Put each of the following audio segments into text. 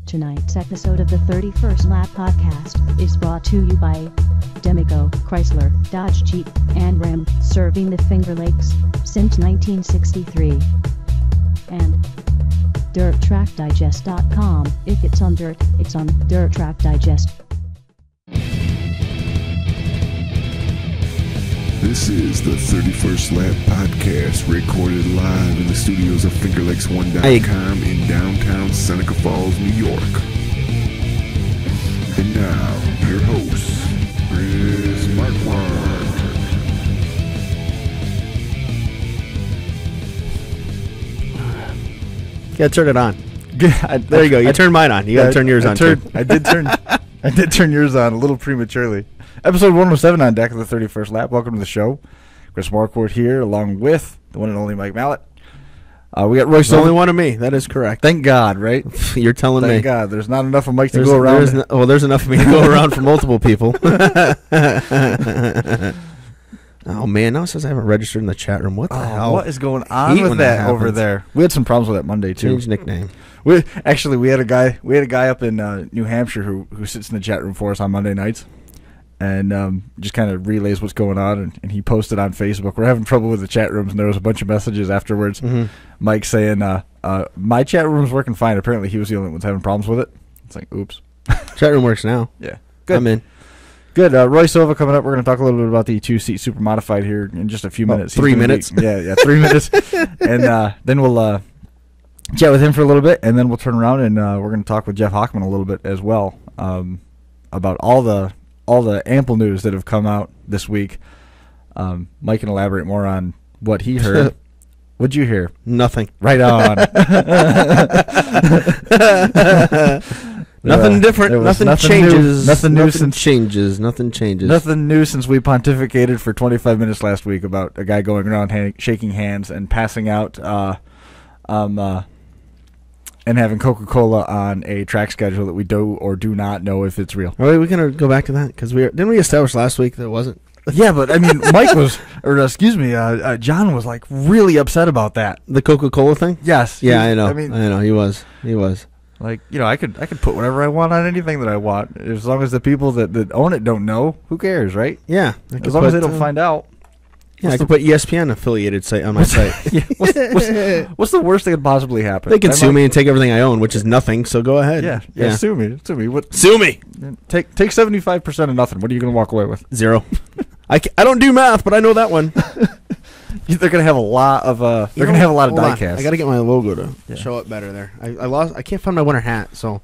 Tonight's episode of the 31st Lap Podcast is brought to you by Demico, Chrysler, Dodge Jeep, and Ram, serving the Finger Lakes since 1963. And DirtTrackDigest.com. If it's on dirt, it's on Dirt Track Digest. This is the 31st Lap Podcast, recorded live in the studios of FingerLakes1.com in downtown Seneca Falls, New York. And now, your host, Chris Marquardt. Yeah, turn it on. There you go. You turned mine on. You got to turn yours on too. I did turn yours on a little prematurely. Episode 107 on deck of the 31st Lap. Welcome to the show. Chris Marquardt here, along with the one and only Mike Mallett. We got Roy Sova. Only one of me. That is correct. Thank God, right? You're telling me. Thank God. There's not enough of Mike to go around. There's enough of me to go around for multiple people. Oh, man. Now it says I haven't registered in the chat room. What the hell? What is going on with that over there? We had some problems with that Monday, too. Change nickname. We had a guy up in New Hampshire who sits in the chat room for us on Monday nights. And just kind of relays what's going on, and he posted on Facebook. We're having trouble with the chat rooms, and there was a bunch of messages afterwards. Mm-hmm. Mike saying, my chat room's working fine. Apparently, he was the only one that's having problems with it. It's like, oops. Chat room works now. Yeah. Good. I'm in. Good. Roy Sova coming up. We're going to talk a little bit about the two-seat Supermodified here in just a few minutes. 3 minutes. 3 minutes. And then we'll chat with him for a little bit, and then we'll turn around, and we're going to talk with Jeff Hachmann a little bit as well about all the ample news that have come out this week. Mike can elaborate more on what he heard. What'd you hear? Nothing. Right on. Nothing different. Nothing changes. Nothing new since changes. Nothing changes. Nothing new since we pontificated for 25 minutes last week about a guy going around shaking hands and passing out and having Coca-Cola on a track schedule that we do or do not know if it's real. Are we going to go back to that? Because didn't we establish last week that it wasn't? Yeah, but I mean, Mike was, John was like really upset about that. The Coca-Cola thing? Yes. Yeah, I know. I know. He was. Like, I could put whatever I want on anything that I want. As long as the people that own it don't know, who cares, right? Yeah. As long as they don't find out. Yeah, I could put ESPN affiliated site on my site. Yeah, what's the worst that could possibly happen? They can sue me and take everything I own, which is nothing. So go ahead. Yeah. Sue me. Sue me. Take 75% of nothing. What are you going to walk away with? 0. I don't do math, but I know that one. They're going to have a lot of die-casts. I got to get my logo to show up better there. I can't find my winter hat, so.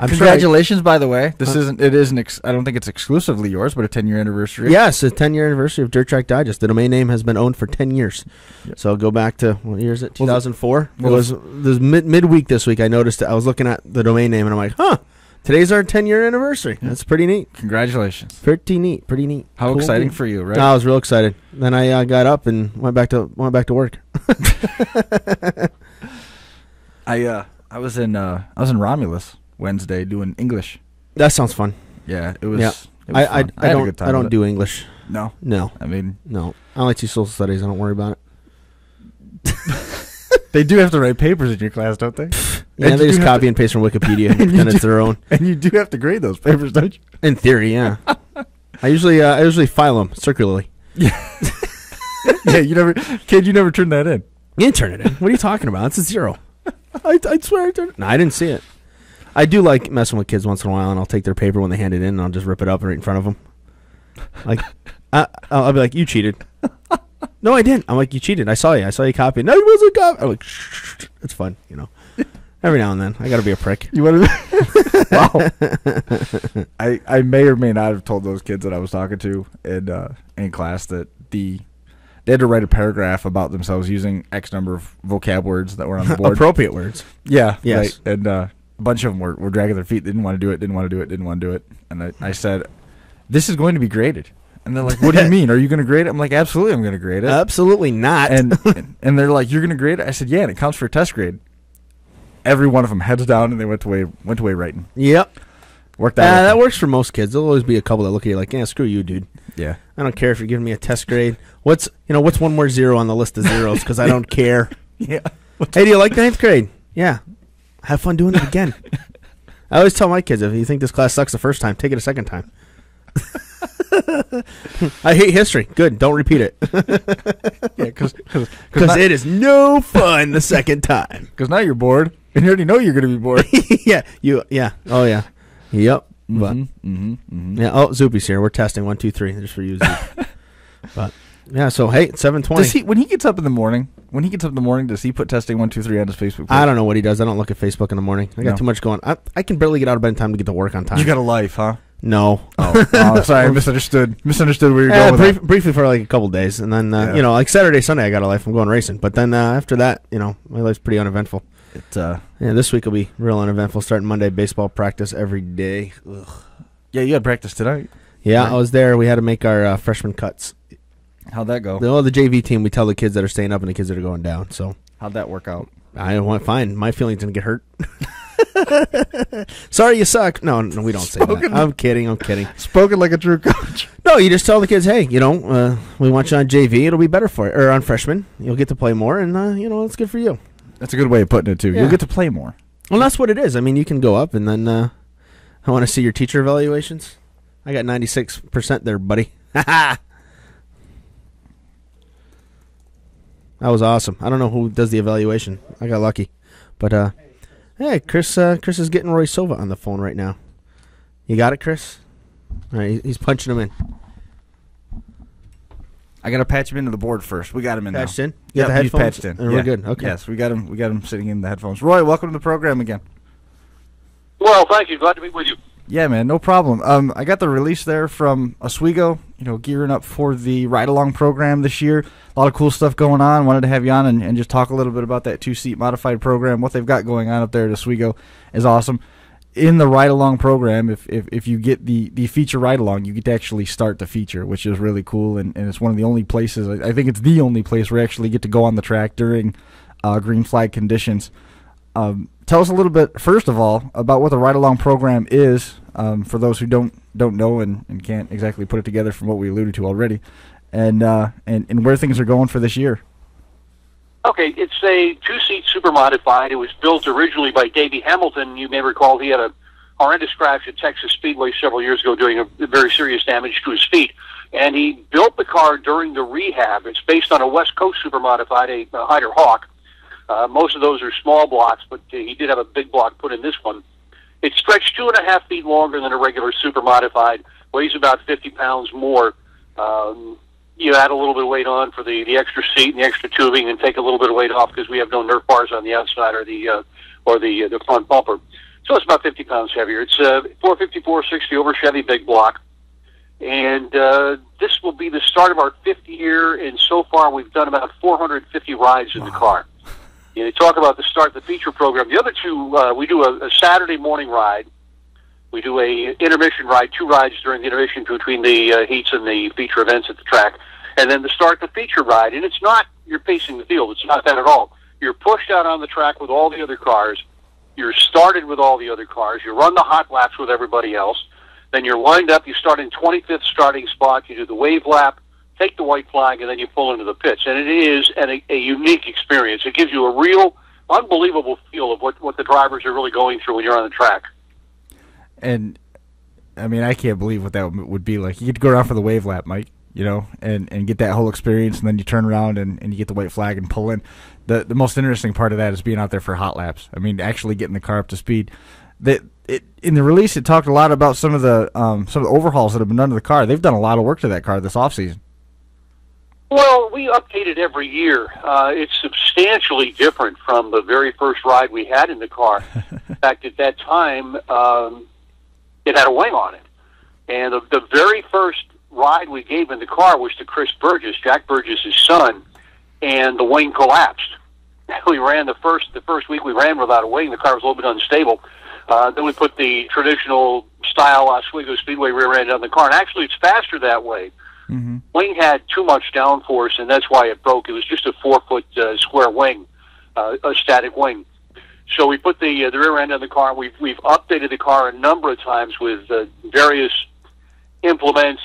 Congratulations, by the way. I don't think it's exclusively yours, but a 10-year anniversary. Yes, a 10-year anniversary of Dirt Track Digest. The domain name has been owned for 10 years. Yep. So go back to, what year is it? 2004? It was midweek this week. I noticed I was looking at the domain name, and I'm like, today's our 10-year anniversary. Yeah. That's pretty neat. Congratulations. Pretty neat. How cool exciting for you, right? I was real excited. Then I got up and went back to work. I was in Romulus Wednesday doing English. That sounds fun. Yeah, it was. Yeah. Fun. I don't do English. No. I only teach social studies. I don't worry about it. They do have to write papers in your class, don't they? Yeah, they just copy and paste from Wikipedia and it's their own. And you do have to grade those papers, don't you? In theory, yeah. I usually file them circularly. Yeah. Yeah, you never turned that in. You didn't turn it in. What are you talking about? It's a 0. I swear I turned it. No, I didn't see it. I do like messing with kids once in a while, and I'll take their paper when they hand it in, and I'll just rip it up right in front of them. Like, I'll be like, "You cheated." No, I didn't. I'm like, "You cheated. I saw you copy." No, it wasn't copy. I'm like, "Shh." It's fun, Every now and then, I got to be a prick. You want to? Wow. I may or may not have told those kids that I was talking to in class that they had to write a paragraph about themselves using X number of vocab words that were on the board. Appropriate words. Yeah. Yes. Right. And a bunch of them were dragging their feet. They didn't want to do it. And I said, "This is going to be graded." And they're like, "What do you mean? Are you going to grade it?" I'm like, "Absolutely, I'm going to grade it." Absolutely not. And they're like, "You're going to grade it?" I said, "Yeah, and it counts for a test grade." Every one of them heads down, and they went away writing. Yep. Worked out. That works for most kids. There'll always be a couple that look at you like, "Yeah, screw you, dude." Yeah. I don't care if you're giving me a test grade. What's one more 0 on the list of zeros? Because I don't care. Yeah. Hey, do you like 9th grade? Yeah. Have fun doing it again. I always tell my kids, if you think this class sucks the first time, take it a second time. I hate history. Good. Don't repeat it. Yeah, because it is no fun the second time. Because now you're bored, and you already know you're going to be bored. Yeah. Yeah. Oh, yeah. Yep. Yeah. Oh, Zoopy's here. We're testing 1, 2, 3 just for you, Zoop. But yeah. So hey, 7:20. When he gets up in the morning? Does he put testing 1, 2, 3 on his Facebook page? I don't know what he does. I don't look at Facebook in the morning. I got too much going. I can barely get out of bed in time to get to work on time. You got a life, huh? No. Oh, sorry, I misunderstood where you're going with that. Briefly for like a couple days, and then like Saturday, Sunday, I got a life. I'm going racing, but then after that, my life's pretty uneventful. This week will be real uneventful. Starting Monday, baseball practice every day. Ugh. Yeah, you had practice tonight. Yeah, right? I was there. We had to make our freshman cuts. How'd that go? The JV team, we tell the kids that are staying up and the kids that are going down. So how'd that work out? I went fine. My feelings didn't get hurt. Sorry, you suck. No, we don't say that. I'm kidding. Spoken like a true coach. No, you just tell the kids, hey, we want you on JV. It'll be better for you. Or on freshman. You'll get to play more, and, it's good for you. That's a good way of putting it, too. Yeah. You'll get to play more. Well, that's what it is. I mean, you can go up, and then I want to see your teacher evaluations. I got 96% there, buddy. That was awesome. I don't know who does the evaluation. I got lucky. But, hey, Chris is getting Roy Sova on the phone right now. You got it, Chris? All right, he's punching him in. I got to patch him into the board first. We got him in now. Patched in? Yeah, he's patched in. And we're good. Okay. Yes, we got him sitting in the headphones. Roy, welcome to the program again. Well, thank you. Glad to be with you. Yeah, man, no problem. I got the release there from Oswego, gearing up for the ride-along program this year. A lot of cool stuff going on. Wanted to have you on and just talk a little bit about that 2-seat modified program. What they've got going on up there at Oswego is awesome. In the ride-along program, if you get the feature ride-along, you get to actually start the feature, which is really cool, and it's one of the only places, I think it's the only place where you actually get to go on the track during green flag conditions. Tell us a little bit, first of all, about what the ride-along program is, for those who don't know and can't exactly put it together from what we alluded to already, and where things are going for this year. Okay, it's a 2-seat Supermodified. It was built originally by Davey Hamilton. You may recall he had a horrendous crash at Texas Speedway several years ago, doing a very serious damage to his feet. And he built the car during the rehab. It's based on a West Coast Supermodified, a Hyder Hawk. Most of those are small blocks, but he did have a big block put in this one. It's stretched 2.5 feet longer than a regular Supermodified, weighs about 50 pounds more. You add a little bit of weight on for the extra seat and the extra tubing, and take a little bit of weight off because we have no Nerf bars on the outside or the front bumper. So it's about 50 pounds heavier. It's 450/460 over Chevy big block, and this will be the start of our 5th year. And so far, we've done about 450 rides in the car. You talk about the start the feature program. The other two, we do a Saturday morning ride. We do a intermission ride, 2 rides during the intermission between the heats and the feature events at the track. And then to start the feature ride, and it's not you're pacing the field. It's not that at all. You're pushed out on the track with all the other cars. You're started with all the other cars. You run the hot laps with everybody else. Then you're lined up. You start in 25th starting spot. You do the wave lap, take the white flag, and then you pull into the pits. And it is a unique experience. It gives you a real, unbelievable feel of what the drivers are really going through when you're on the track. And, I mean, I can't believe what that would be like. You get to go around for the wave lap, Mike, and get that whole experience, and then you turn around and you get the white flag and pull in. The most interesting part of that is being out there for hot laps. I mean, actually getting the car up to speed. In the release, it talked a lot about some of the overhauls that have been done to the car. They've done a lot of work to that car this offseason. Well, we update it every year. It's substantially different from the very first ride we had in the car. In fact, at that time, it had a wing on it. And the very first ride we gave in the car was to Chris Burgess, Jack Burgess' son, and the wing collapsed. We ran the first week we ran without a wing. The car was a little bit unstable. Then we put the traditional style Oswego Speedway rear end on the car, and actually it's faster that way. Mm-hmm. Wing had too much downforce, and that's why it broke. It was just a 4-foot square wing, a static wing. So we put the rear end on the car. We've updated the car a number of times with various implementing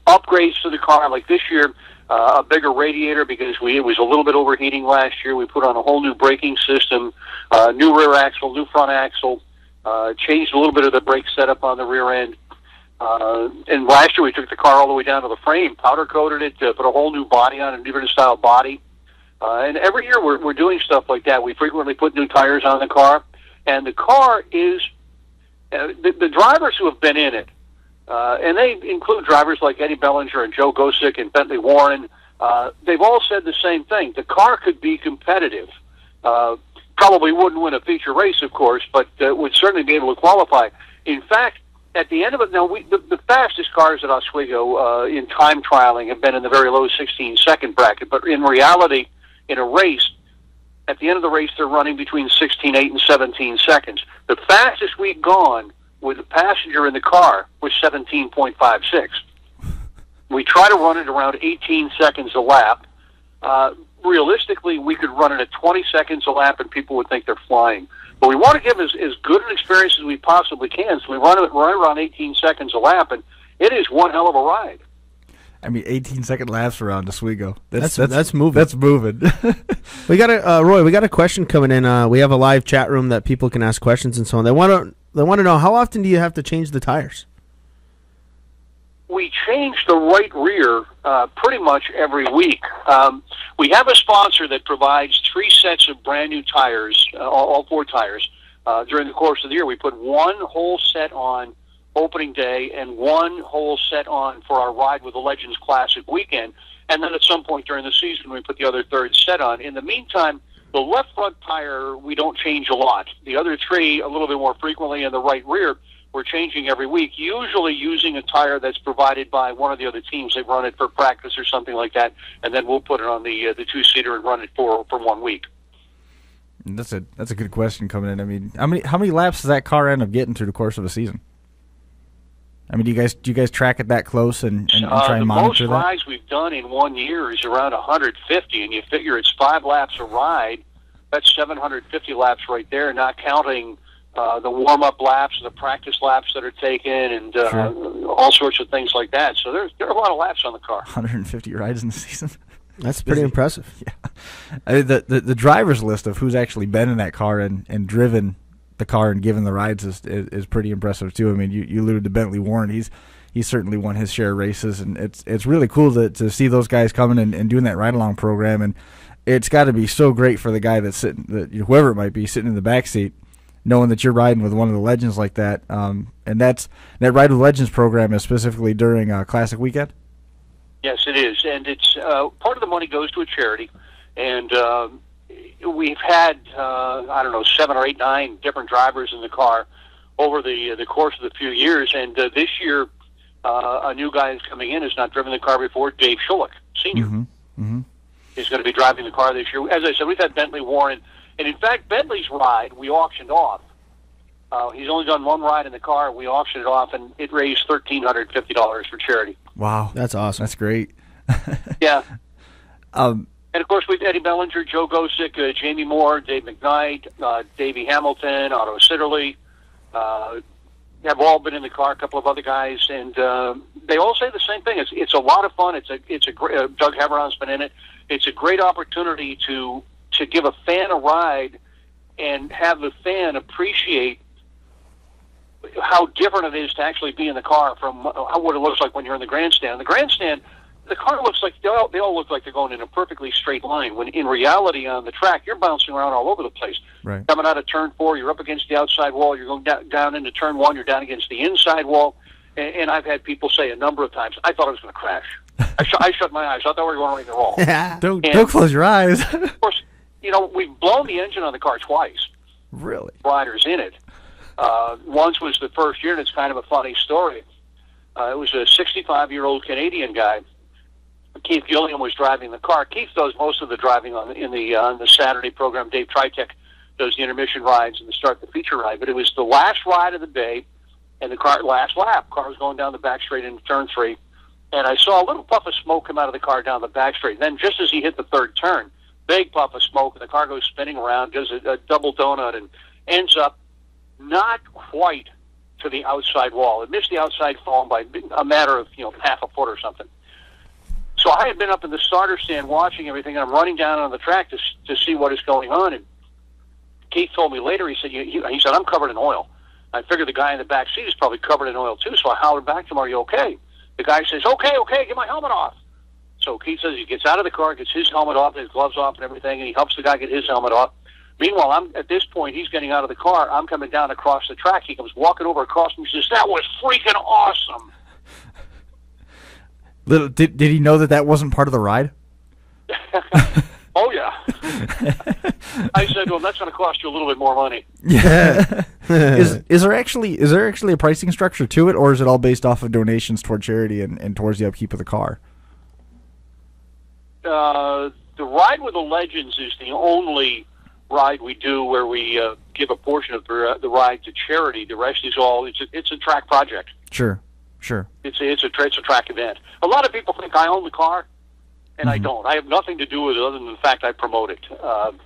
upgrades to the car. Like this year, a bigger radiator because it was a little bit overheating last year. We put on a whole new braking system, new rear axle, new front axle, changed a little bit of the brake setup on the rear end. And last year we took the car all the way down to the frame, powder coated it, put a whole new body on, a different style body. And every year we're doing stuff like that. We frequently put new tires on the car, and the car is the drivers who have been in it, and they include drivers like Eddie Bellinger and Joe Gosick and Bentley Warren. They've all said the same thing. The car could be competitive. Probably wouldn't win a feature race, of course, but would certainly be able to qualify. In fact, at the end of it, now the fastest cars at Oswego in time trialing have been in the very low 16-second bracket, but in reality, in a race, at the end of the race, they're running between 16.8 and 17 seconds. The fastest we've gone with a passenger in the car was 17.56. We try to run it around 18 seconds a lap. Realistically, we could run it at 20 seconds a lap, and people would think they're flying. But we want to give as good an experience as we possibly can, so we run it right around 18 seconds a lap, and it is one hell of a ride. I mean, 18-second laps around Oswego. That's moving. That's moving. We got Roy. We got a question coming in. We have a live chat room that people can ask questions and so on. They want to know, how often do you have to change the tires? We change the right rear pretty much every week. We have a sponsor that provides 3 sets of brand new tires, all 4 tires. During the course of the year, we put one whole set on opening day and one whole set on for our Ride with the Legends Classic weekend. And then at some point during the season, we put the other third set on. In the meantime, the left front tire, we don't change a lot. The other 3, a little bit more frequently, and the right rear, we're changing every week, usually using a tire that's provided by one of the other teams. They run it for practice or something like that, and then we'll put it on the 2-seater and run it for 1 week. That's a good question coming in. I mean, how many laps does that car end up getting through the course of a season? I mean, do you guys track it that close and try and monitor that? The most rides we've done in 1 year is around 150, and you figure it's 5 laps a ride. That's 750 laps right there, not counting the warm-up laps and the practice laps that are taken and all sorts of things like that. So there are a lot of laps on the car. 150 rides in the season. That's pretty impressive. Yeah, I mean, the driver's list of who's actually been in that car and driven the car and given the rides is pretty impressive too. I mean, you alluded to Bentley Warren. He's certainly won his share of races, and it's really cool to see those guys coming and doing that ride along program. And it's got to be so great for the guy that's whoever it might be sitting in the back seat, knowing that you're riding with one of the legends like that. And that Ride with Legends program is specifically during Classic Weekend. Yes, it is, and it's part of the money goes to a charity, and we've had 7 or 8, 9 different drivers in the car over the course of the few years, and this year a new guy that's coming in has not driven the car before. Dave Schulich, Senior, is going to be driving the car this year. As I said, we've had Bentley Warren, and in fact, Bentley's ride we auctioned off. He's only done 1 ride in the car. We auctioned it off, and it raised $1,350 for charity. Wow, that's awesome. That's great. Yeah. And of course, we've Eddie Bellinger, Joe Gosick, Jamie Moore, Dave McKnight, Davey Hamilton, Otto Sitterly, have all been in the car. A couple of other guys, and they all say the same thing. It's a lot of fun. It's a great. Doug Haveron's been in it. It's a great opportunity to give a fan a ride and have the fan appreciate how different it is to actually be in the car from what it looks like when you're in the grandstand. The grandstand, the car looks like they all look like they're going in a perfectly straight line. When in reality, on the track, you're bouncing around all over the place. Right. Coming out of turn 4, you're up against the outside wall. You're going down into turn 1, you're down against the inside wall. And I've had people say a number of times, "I thought I was going to crash." I shut my eyes. I thought we were going right in the wall. Don't close your eyes. Of course, we've blown the engine on the car twice. Really? Riders in it. Once was the first year, and it's kind of a funny story. It was a 65-year-old Canadian guy. Keith Gilliam was driving the car. Keith does most of the driving on the Saturday program. Dave Tritek does the intermission rides and the start the feature ride. But it was the last ride of the day, and the last lap. Car was going down the back straight into turn 3, and I saw a little puff of smoke come out of the car down the back straight. Then just as he hit the third turn, big puff of smoke, and the car goes spinning around, does a double donut, and ends up not quite to the outside wall. It missed the outside fall by a matter of half a foot or something. So I had been up in the starter stand watching everything, and I'm running down on the track to see what is going on. And Keith told me later, he said, I'm covered in oil. I figured the guy in the back seat is probably covered in oil too, so I hollered back to him, are you okay? The guy says, okay, get my helmet off. So Keith says he gets out of the car, gets his helmet off, his gloves off and everything, and he helps the guy get his helmet off. Meanwhile, at this point, he's getting out of the car. I'm coming down across the track. He comes walking over across me and says, that was freaking awesome. Did he know that wasn't part of the ride? Oh, yeah. I said, well, that's going to cost you a little bit more money. Yeah. Is there actually a pricing structure to it, or is it all based off of donations toward charity and towards the upkeep of the car? The Ride with the Legends is the only ride we do where we give a portion of the ride to charity. The rest is all, it's a track project. Sure. It's a track event. A lot of people think I own the car, and I don't. I have nothing to do with it other than the fact I promote it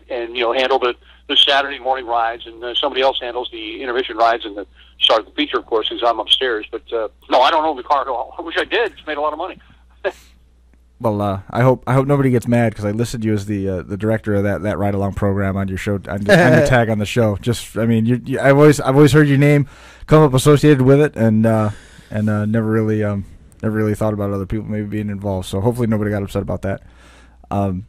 and handle the Saturday morning rides, and somebody else handles the intermission rides and the start of the feature, of course, because I'm upstairs. But no, I don't own the car at all. I wish I did. It's made a lot of money. Well, I hope nobody gets mad because I listed you as the director of that ride along program on your show, on your tag on the show. Just, I mean, I've always heard your name come up associated with it, and never really thought about other people maybe being involved. So hopefully nobody got upset about that.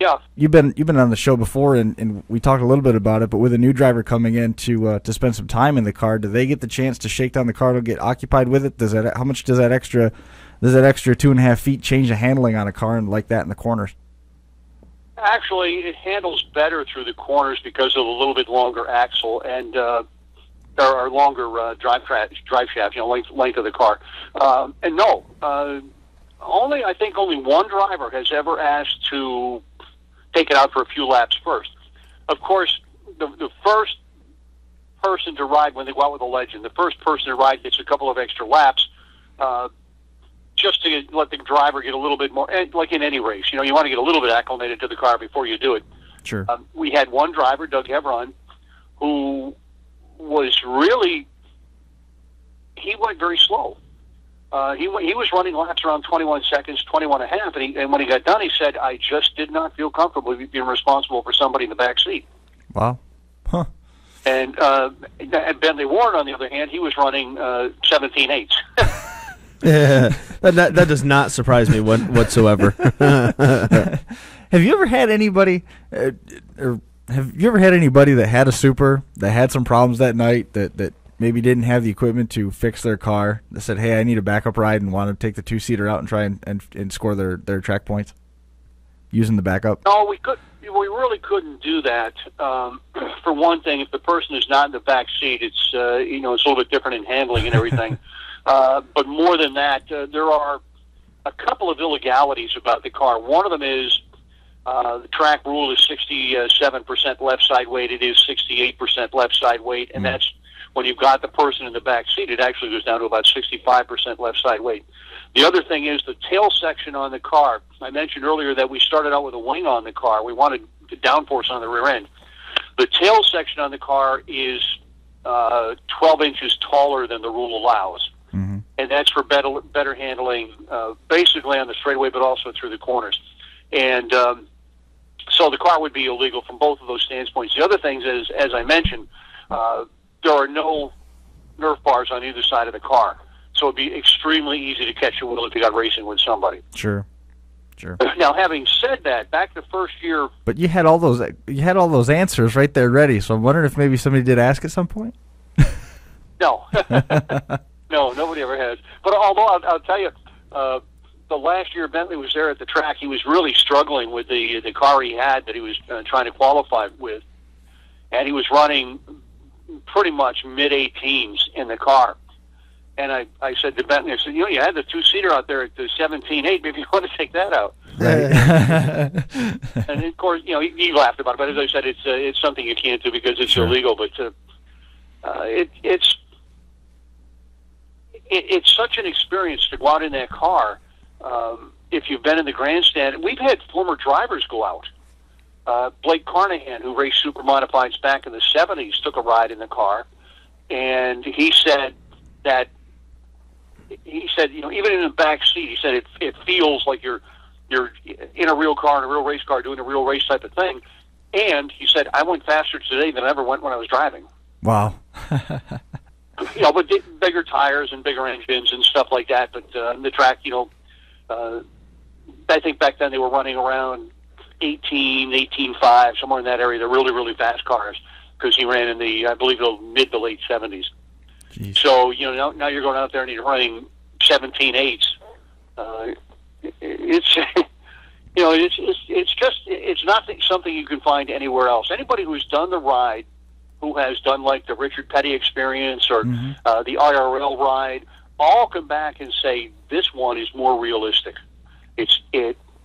Yeah, you've been on the show before, and we talked a little bit about it. But with a new driver coming in to spend some time in the car, do they get the chance to shake down the car to get occupied with it? How much does that extra 2.5 feet change the handling on a car and like that in the corners? Actually, it handles better through the corners because of a little bit longer axle and there are longer drive shafts, length of the car. And no, I think only one driver has ever asked to take it out for a few laps first. Of course, the first person to ride when they go out with a Legend, the first person to ride gets a couple of extra laps. Just to let the driver get a little bit more, like in any race, you want to get a little bit acclimated to the car before you do it. Sure. We had one driver, Doug Hebron, who was he went very slow. He was running laps around 21 seconds, 21 and a half, and when he got done, he said, I just did not feel comfortable being responsible for somebody in the back seat. Wow. Huh. And Bentley Warren, on the other hand, he was running 17/8. Yeah, that does not surprise me whatsoever. Have you ever had anybody, that had a Super that had some problems that night that maybe didn't have the equipment to fix their car, that said, "Hey, I need a backup ride," and want to take the 2-seater out and try and score their track points using the backup? No, we really couldn't do that. For one thing, if the person is not in the back seat, it's a little bit different in handling and everything. But more than that, there are a couple of illegalities about the car. One of them is the track rule is 67% left side weight. It is 68% left side weight, and that's when you've got the person in the back seat. It actually goes down to about 65% left side weight. The other thing is the tail section on the car. I mentioned earlier that we started out with a wing on the car. We wanted the downforce on the rear end. The tail section on the car is 12 inches taller than the rule allows. Mm-hmm. And that's for better handling, basically on the straightaway, but also through the corners. And so the car would be illegal from both of those standpoints. The other thing is, as I mentioned, there are no Nerf bars on either side of the car. So it'd be extremely easy to catch a wheel if you got racing with somebody. Sure. Now, having said that, back the first year... But you had all those answers right there ready, so I'm wondering if maybe somebody did ask at some point? No. No, nobody ever has. But although I'll tell you, the last year Bentley was there at the track, he was really struggling with the car he had that he was trying to qualify with. And he was running pretty much mid-18s in the car. And I said to Bentley, I said, you had the 2-seater out there at the 17.8. Maybe you want to take that out. And of course, he laughed about it. But as I said, it's something you can't do because it's illegal. But it's such an experience to go out in that car. If you've been in the grandstand, we've had former drivers go out. Blake Carnahan, who raced Supermodifieds back in the 70s, took a ride in the car, and he said, even in the back seat, he said it feels like you're you're in a real car, in a real race car, doing a real race type of thing. And he said, I went faster today than I ever went when I was driving. Wow. But bigger tires and bigger engines and stuff like that. But the track, I think back then they were running around 18.5, somewhere in that area. They're really, really fast cars because he ran in the, I believe, the mid to late 70s. Jeez. So, now you're going out there and you're running 17.8s. It's not something you can find anywhere else. Anybody who's done the ride, who has done like the Richard Petty experience or the IRL ride, all come back and say this one is more realistic.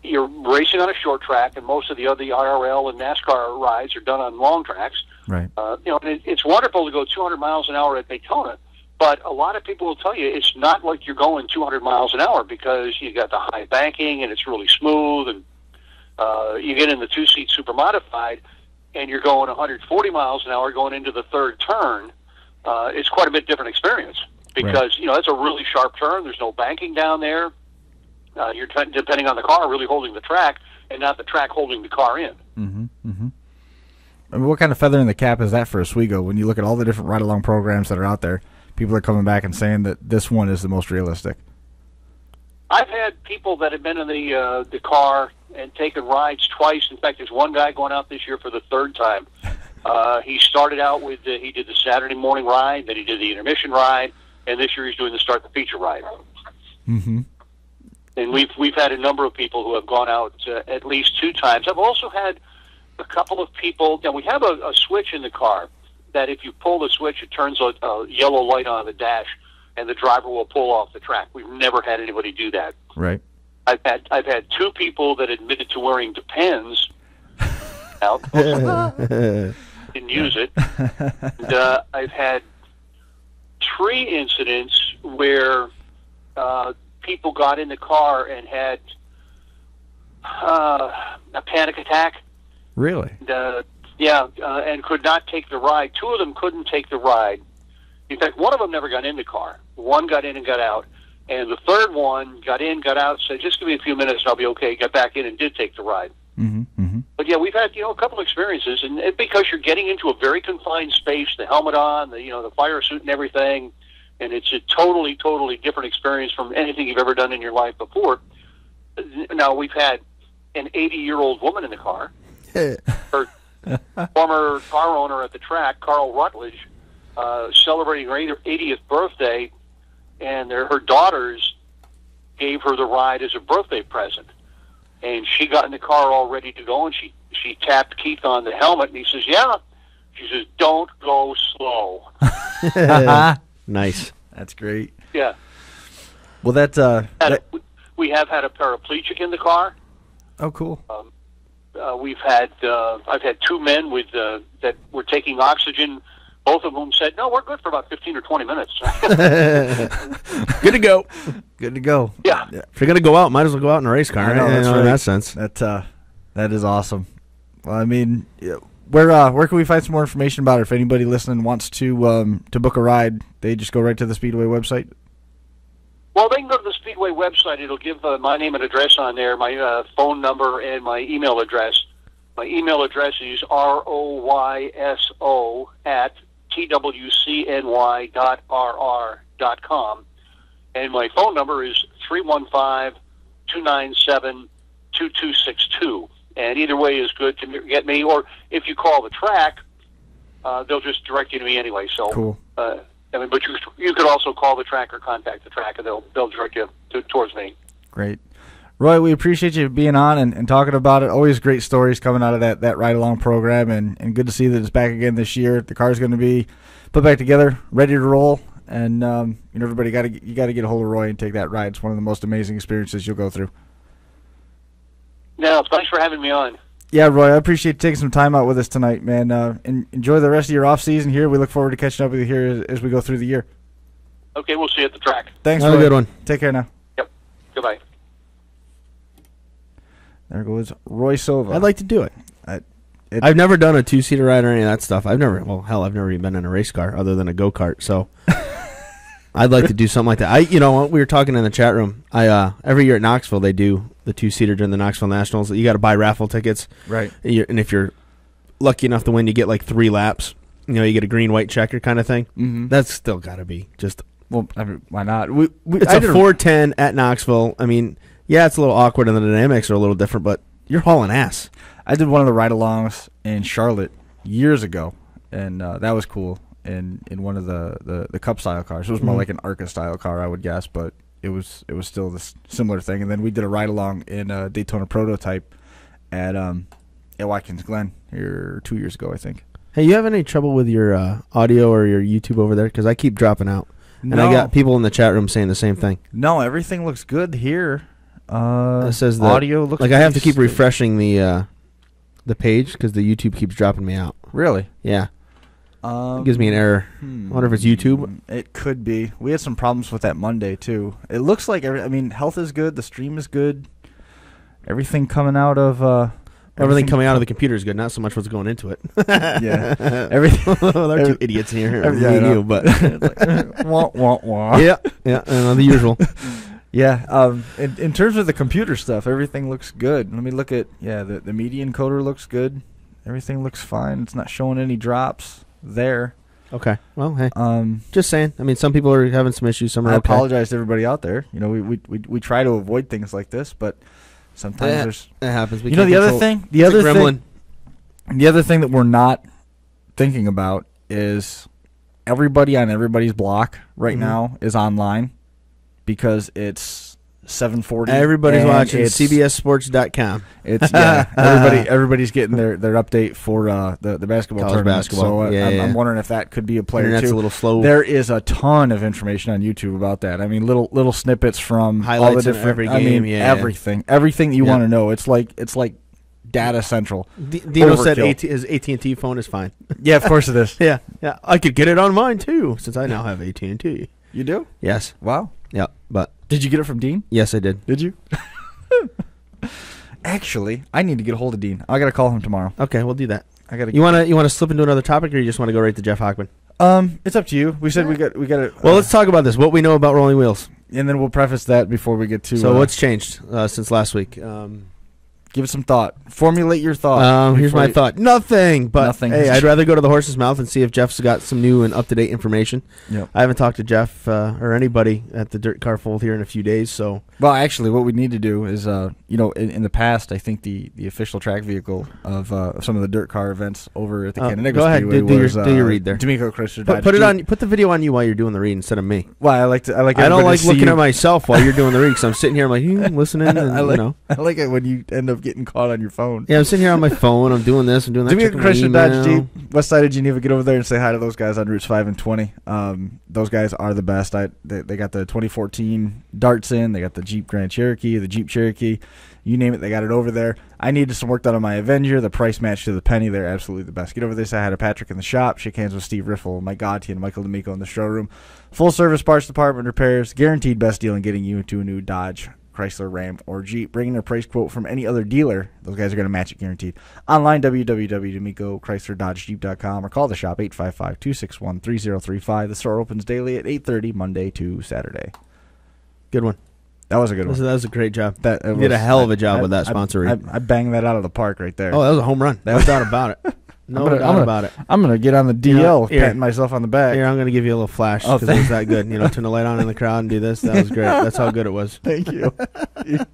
You're racing on a short track, and most of the other IRL and NASCAR rides are done on long tracks. Right. It's wonderful to go 200 miles an hour at Daytona, but a lot of people will tell you it's not like you're going 200 miles an hour because you got the high banking and it's really smooth, and you get in the two-seat Supermodified and you're going 140 miles an hour going into the third turn. It's quite a bit different experience because, that's a really sharp turn. There's no banking down there. You're depending on the car really holding the track and not the track holding the car in. Mm-hmm. Mm-hmm. I mean, what kind of feather in the cap is that for Oswego when you look at all the different ride-along programs that are out there? People are coming back and saying that this one is the most realistic. I've had people that have been in the car and taken rides twice. In fact, there's one guy going out this year for the third time. He started out with he did the Saturday morning ride, then he did the intermission ride, and this year he's doing the start the feature ride. Mm-hmm. And we've had a number of people who have gone out at least 2 times. I've also had a couple of people. Now we have a switch in the car that if you pull the switch, it turns a yellow light on the dash, and the driver will pull off the track. We've never had anybody do that. Right. I've had 2 people that admitted to wearing Depends out. Didn't use it. And, I've had 3 incidents where people got in the car and had a panic attack. Really? And could not take the ride. 2 of them couldn't take the ride. In fact, one of them never got in the car. One got in and got out. And the third one got in, got out, said, just give me a few minutes and I'll be okay. Got back in and did take the ride. Mm-hmm. Mm-hmm. But yeah, we've had, a couple experiences. And because you're getting into a very confined space, the helmet on, the fire suit and everything, and it's a totally, totally different experience from anything you've ever done in your life before. Now, we've had an 80-year-old woman in the car. Her former car owner at the track, Carl Rutledge, celebrating her 80th birthday, and her daughters gave her the ride as a birthday present. And she got in the car all ready to go, and she tapped Keith on the helmet, and he says, yeah. She says, don't go slow. Nice. That's great. Yeah. Well, we have had a paraplegic in the car. Oh, cool. I've had 2 men with that were taking oxygen. Both of them said, no, we're good for about 15 or 20 minutes. Good to go. Good to go. Yeah. If you're going to go out, might as well go out in a race car. I know, that's right. In that sense. That is awesome. Well, I mean, where can we find some more information about it? If anybody listening wants to book a ride, they just go right to the Speedway website? Well, they can go to the Speedway website. It'll give my name and address on there, my phone number, and my email address. My email address is royso@twcny.rr.com. And my phone number is 315-297-2262. And either way is good to get me. Or if you call the track, they'll just direct you to me anyway. So, cool. But you could also call the track or contact the track, and they'll direct you towards me. Great. Roy, we appreciate you being on and talking about it. Always great stories coming out of that ride-along program, and good to see that it's back again this year. The car's going to be put back together, ready to roll, and everybody you got to get a hold of Roy and take that ride. It's one of the most amazing experiences you'll go through. No, thanks for having me on. Yeah, Roy, I appreciate you taking some time out with us tonight, man. Enjoy the rest of your off-season here. We look forward to catching up with you here as we go through the year. Okay, we'll see you at the track. Thanks, Have Roy. a good one. Take care now. Yep. Goodbye. There goes Roy Sova. I'd like to do it. I've never done a 2-seater ride or any of that stuff. I've never even been in a race car other than a go-kart. So I'd like to do something like that. We were talking in the chat room. Every year at Knoxville they do the 2-seater during the Knoxville Nationals. You got to buy raffle tickets, Right. And if you're lucky enough to win, you get like 3 laps. You get a green white checker kind of thing. Mm-hmm. That's still got to be just. Well, I mean, why not? It's a 410 at Knoxville. I mean, yeah, it's a little awkward and the dynamics are a little different, but you're hauling ass. I did one of the ride-alongs in Charlotte years ago, and that was cool. In one of the Cup style cars, it was more like an ARCA style car, I would guess, but it was still this similar thing. And then we did a ride-along in a Daytona Prototype at Watkins Glen here 2 years ago, I think. Hey, you have any trouble with your audio or your YouTube over there? Because I keep dropping out. No. And I got people in the chat room saying the same thing. No, everything looks good here. It says the audio looks like I have to keep pretty refreshing the page because the YouTube keeps dropping me out. Really? Yeah. It gives me an error. I wonder if it's YouTube. It could be. We had some problems with that Monday, too. It looks like, health is good. The stream is good. Everything coming out of... Everything coming out of the computer is good, not so much what's going into it. Yeah. Everything. There are two idiots here. Yeah, Me and you, but... Wah, wah, wah. Yeah, the usual. Yeah, in terms of the computer stuff, everything looks good. Let me look at, the media encoder looks good. Everything looks fine. It's not showing any drops there. Okay. Well, hey. Just saying. I mean, some people are having some issues. Some are I okay. apologize to everybody out there. We try to avoid things like this, but sometimes it happens. The other thing that we're not thinking about is everybody on everybody's block right now is online because it's 7:40. Everybody's watching CBSSports.com. It's everybody's getting their update for the basketball College tournament. basketball. So I'm wondering if that could be a player Internet's too. a little slow. There is a ton of information on YouTube about that. I mean, little snippets from highlights all the of different every game. Everything you want to know. It's like data central. Dino said his AT&T phone is fine. Yeah, of course it is. Yeah. I could get it on mine too, since I now have AT&T. You do? Yes. Wow. Yeah, but did you get it from Dean? Yes, I did. Did you? Actually, I need to get a hold of Dean. I got to call him tomorrow. Okay, we'll do that. You want to slip into another topic, or you just want to go right to Jeff Hachmann? It's up to you. We said we got it. Well, let's talk about this. What we know about rolling wheels, and then we'll preface that before we get to. So what's changed since last week? Give it some thought. Formulate your thought. Here's my thought. Nothing. But nothing. Hey, I'd rather go to the horse's mouth and see if Jeff's got some new and up-to-date information. Yep. I haven't talked to Jeff or anybody at the Dirt Car Fold here in a few days. So, well, actually, what we need to do is, in the past, I think the official track vehicle of some of the dirt car events over at the Canandaigua Speedway was do your read there. D'Amico Chrysler. Put the video on you while you're doing the read instead of me. Well, I don't like looking at myself while you're doing the read because I'm sitting here, I'm like, listening. And, I like it when you end up getting caught on your phone. Yeah, I'm sitting here on my phone. I'm doing this. I'm doing that. D'Amico Chrysler Dodge Jeep, West Side of Geneva. Get over there and say hi to those guys on routes 5 and 20. Those guys are the best. They got the 2014 Darts in. They got the Jeep Grand Cherokee, the Jeep Cherokee. You name it, they got it over there. I needed some work done on my Avenger. The price matched to the penny. They're absolutely the best. Get over there. Say hi to Patrick in the shop. Shake hands with Steve Riffle, Mike Gotti, and Michael D'Amico in the showroom. Full service parts department repairs. Guaranteed best deal in getting you into a new Dodge, Chrysler, Ram, or Jeep. Bringing their price quote from any other dealer. Those guys are going to match it guaranteed. Online, www.d'amicochrysler-dodge-jeep.com or call the shop, 855-261-3035. The store opens daily at 8:30, Monday to Saturday. Good one. That was a good one. That was a great job. You did a hell of a job with that sponsoring. I banged that out of the park right there. Oh, that was a home run. No doubt about it. No doubt about it. I'm going to get on the DL, patting myself on the back. Here, I'm going to give you a little flash because it was that good. Turn the light on in the crowd and do this. That was great. That's how good it was. Thank you.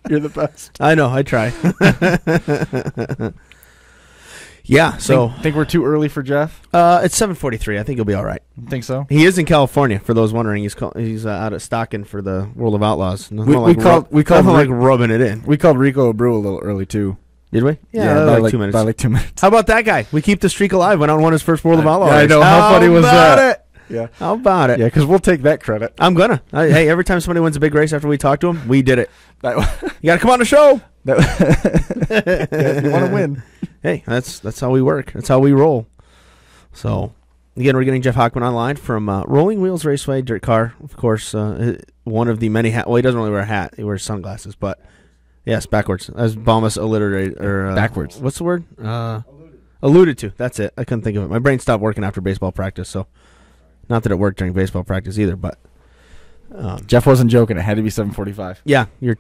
You're the best. I know. I try. Yeah, so think we're too early for Jeff? It's 7:43. I think he'll be all right. Think so? He is in California. For those wondering, he's out at Stockton for the World of Outlaws. We called like rubbing it in. We called Rico Abreu a little early too. Did we? Yeah, like 2 minutes. By like 2 minutes. How about that guy? We keep the streak alive. Went out and won his first World of Outlaws. I know. How funny was that? Yeah. How about it? Yeah, because we'll take that credit. I'm gonna. Hey, every time somebody wins a big race after we talk to them, we did it. You got to come on the show. You want to win. Hey, that's how we work. That's how we roll. So, again, we're getting Jeff Hachmann online from Rolling Wheels Raceway Dirt Car. Of course, one of the many hats. Well, he doesn't really wear a hat. He wears sunglasses. But, yes, backwards. As Bombas alliterated. Backwards. What's the word? Alluded to. That's it. I couldn't think of it. My brain stopped working after baseball practice. So, not that it worked during baseball practice either. But, Jeff wasn't joking. It had to be 7:45. Yeah, you're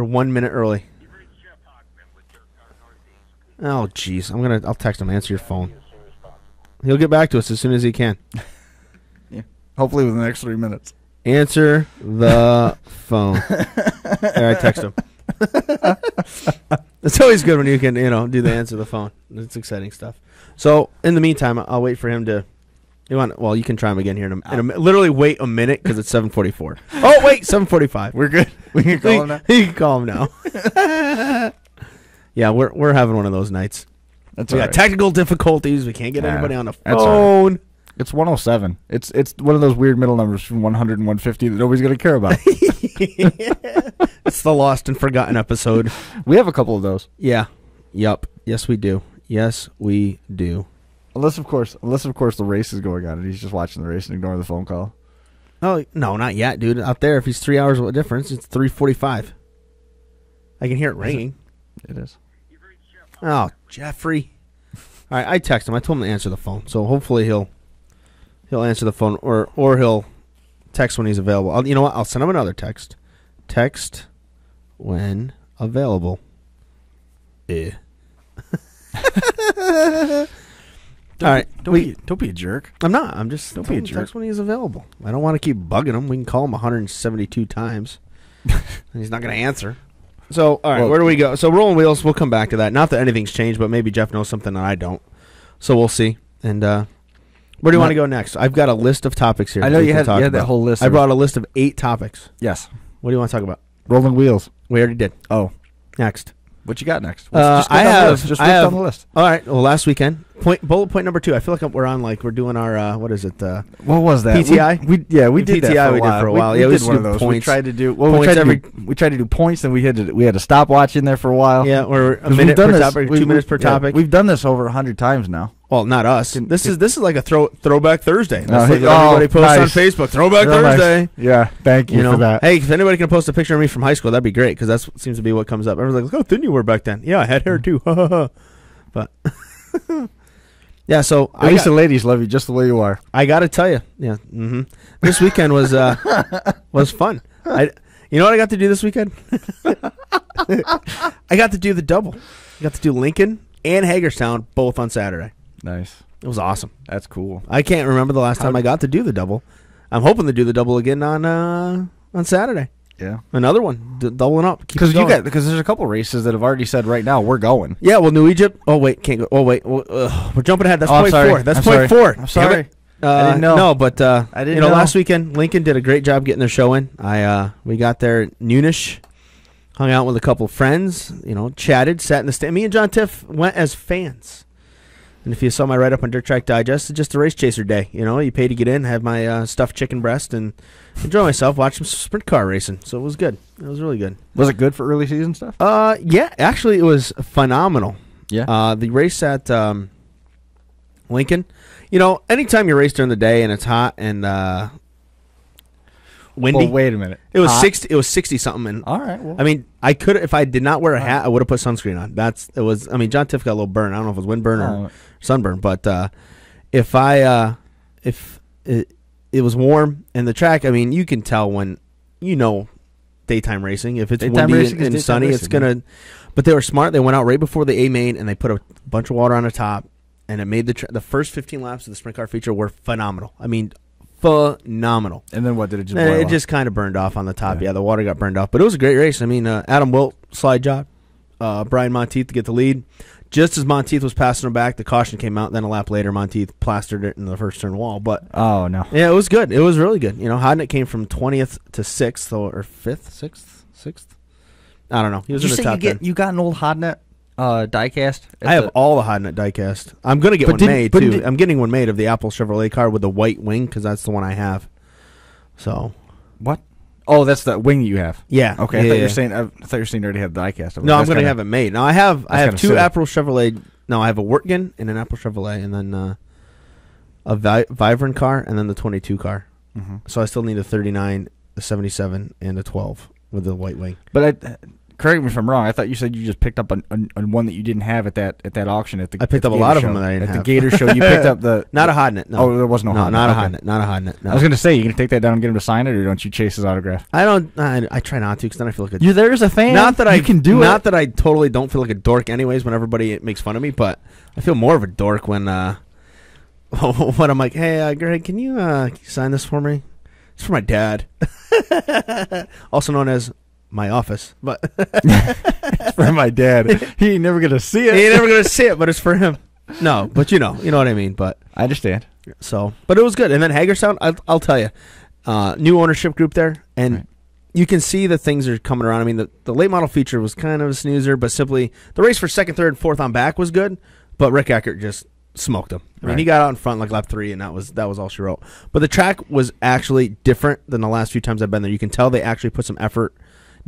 1 minute early. Oh, jeez. I'll text him. Answer your phone. He'll get back to us as soon as he can. Yeah. Hopefully within the next 3 minutes. Answer the phone. There, I text him. It's always good when you can, do the answer the phone. It's exciting stuff. So, in the meantime, I'll wait for him to. You can try him again here in a literally wait a minute because it's 7:44. Oh, wait, 7:45. We're good. We can call him now. You can call him now. Yeah, we're having one of those nights. That's We all got right. technical difficulties. We can't get anybody on the That's all phone. It's 107. It's one of those weird middle numbers from 100 and 150 that nobody's going to care about. It's the lost and forgotten episode. We have a couple of those. Yeah. Yup. Yes, we do. Yes, we do. Unless of course the race is going on and he's just watching the race and ignoring the phone call. Oh, no, not yet, dude. Out there, if he's 3 hours of difference, it's 3:45. I can hear it ringing. It is. Oh, Jeffrey. All right, I text him. I told him to answer the phone. So hopefully he'll answer the phone or he'll text when he's available. You know what? I'll send him another text. Text when available. Eh. All right. Don't be a jerk. I'm not. I'm just Don't telling be a him to jerk. text when he's available. I don't want to keep bugging him. We can call him 172 times. And he's not going to answer. So, all right, where do we go? So, rolling wheels, we'll come back to that. Not that anything's changed, but maybe Jeff knows something that I don't. So, we'll see. And where do you want to go next? I've got a list of topics here. I know we you can had talk that about. whole list. I brought a list of 8 topics. Yes. What do you want to talk about? Rolling wheels. We already did. Oh. Next. What you got next? I have. Just I look have down the list. All right. Well, last weekend, bullet point number 2. I feel like we're doing our what is it? What was that? PTI? We did that PTI for a we did while. for a while. We Yeah, we did used one to of do those. We points. tried to do we tried to do points, and we had a stopwatch in there for a while. Yeah, or a 'Cause minute per this. topic, 2 minutes per topic. We've done this over 100 times now. Well, not us. This is like a throwback Thursday. That's like hey, what everybody posts nice. on Facebook. Throwback Real nice. Thursday. Yeah, thank you for that. Hey, if anybody can post a picture of me from high school, that'd be great because that seems to be what comes up. Everyone's like, "Look how thin you were back then." Yeah, I had hair too. But yeah, so At least the ladies love you just the way you are. I got to tell you, yeah, this weekend was fun. You know what I got to do this weekend? I got to do the double. I got to do Lincoln and Hagerstown both on Saturday. Nice. It was awesome. That's cool. I can't remember the last time I got to do the double. I'm hoping to do the double again on Saturday. Yeah. Another one, doubling up. Because there's a couple races that have already said right now we're going. Yeah, well, New Egypt. Oh wait, can't go. Oh wait, we're jumping ahead. That's I'm point sorry. 4. That's I'm point sorry. 4. I'm sorry. Damn it. I didn't know. No, but I didn't know. last weekend Lincoln did a great job getting their show in. We got there at noonish, hung out with a couple of friends. Chatted, sat in the stand. Me and John Tiff went as fans. And if you saw my write-up on Dirt Track Digest, it's just a race chaser day. You pay to get in, have my stuffed chicken breast, and enjoy myself, watch some sprint car racing. So it was good. It was really good. Was it good for early season stuff? Yeah, actually it was phenomenal. Yeah. The race at Lincoln, anytime you race during the day and it's hot and windy. Well, wait a minute. It was Hot? 60. It was 60 something. And All right. Well, I mean, I could if I did not wear a hat, I would have put sunscreen on. I mean, John Tiff got a little burn. I don't know if it was windburn or sunburn, but if it was warm and the track, I mean, you can tell when daytime racing. If it's Daytime windy racing is and daytime sunny, racing, it's gonna. But they were smart. They went out right before the A main and they put a bunch of water on the top, and it made the first 15 laps of the sprint car feature were phenomenal. I mean, phenomenal. and then what did it just? And boil it off? just kind of burned off on the top. Yeah, the water got burned off. But it was a great race. I mean, Adam Wilt, slide job. Brian Monteith to get the lead. Just as Monteith was passing him back, the caution came out. Then a lap later, Monteith plastered it in the first turn wall. But Oh no. yeah, it was good. It was really good. Hodnett came from 20th to 6th or 5th, 6th. I don't know. He was in the top 10. You got an old Hodnett diecast? I have all the Hodnett diecast. I'm going to get But one didn't- made, but too. did- I'm getting one made of the Apple Chevrolet car with the white wing because that's the one I have. So, What? Oh, that's the wing you have. yeah. Okay, Yeah, I thought you yeah. were saying. I thought you were saying you already have the diecast. No, I'm going to have it made. Now, I have kinda two silly. Apple Chevrolet. No, I have a Wortgen and an Apple Chevrolet, and then a Vibrant car, and then the 22 car. Mm-hmm. So I still need a 39, a 77, and a 12 with the white wing. But correct me if I'm wrong. I thought you said you just picked up on one that you didn't have at that auction at the. I picked up a lot of them that I didn't have. At the Gator show, you picked up the not a Hodnet. No. Oh, there was no. No, Hodnet. not a Okay. Hodnet. Not a Hodnet. No. I was going to say, you gonna take that down and get him to sign it, or don't you chase his autograph? I don't. I try not to because then I feel like a. You're there as a fan. Not that I you can do it. Not that I totally don't feel like a dork, anyways. When everybody makes fun of me, but I feel more of a dork when when I'm like, hey, Greg, can you sign this for me? It's for my dad, also known as my office, but It's for my dad. He ain't never gonna see it. he ain't never gonna see it, but it's for him. No, but you know what I mean. But I understand. so, but it was good. And then Hagerstown, I'll tell you, new ownership group there, and Right. you can see that things are coming around. I mean, the late model feature was kind of a snoozer, but simply the race for second, third, and fourth on back was good, but Rick Eckert just smoked him. I mean, Right. he got out in front like lap 3, and that was all she wrote. But the track was actually different than the last few times I've been there. You can tell they actually put some effort.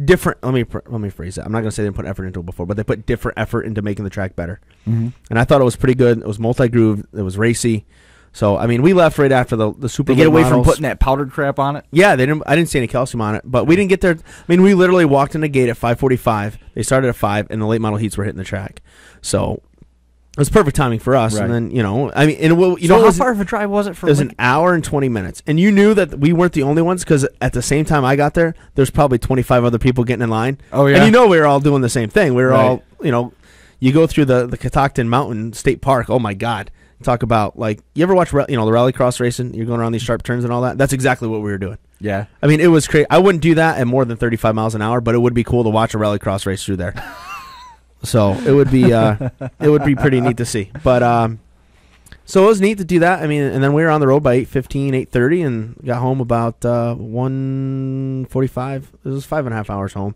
Different. Let me phrase that. I'm not going to say they didn't put effort into it before, but they put different effort into making the track better. Mm-hmm. And I thought it was pretty good. It was multi-groove. It was racy. So I mean, we left right after the super. They get late away from models. putting that powdered crap on it. Yeah, they didn't. I didn't see any calcium on it, but we didn't get there. I mean, we literally walked in the gate at 5:45. They started at 5, and the late model heats were hitting the track. So it was perfect timing for us. Right. And then I mean, and How far of a drive was it from? it was an hour and 20 minutes, and you knew that we weren't the only ones because at the same time I got there, there's probably 25 other people getting in line. Oh, yeah. And we were all doing the same thing. We were Right. all you go through the Catoctin Mountain State Park. Oh my God. Talk about, like, you ever watch the rallycross racing? You're going around these sharp turns and all that. That's exactly what we were doing. Yeah. I mean, it was crazy. I wouldn't do that at more than 35 miles an hour, but it would be cool to watch a rallycross race through there. So it would be pretty neat to see. But so it was neat to do that. I mean, and then we were on the road by 8:15, 8:30, and got home about 1:45. It was 5.5 hours home.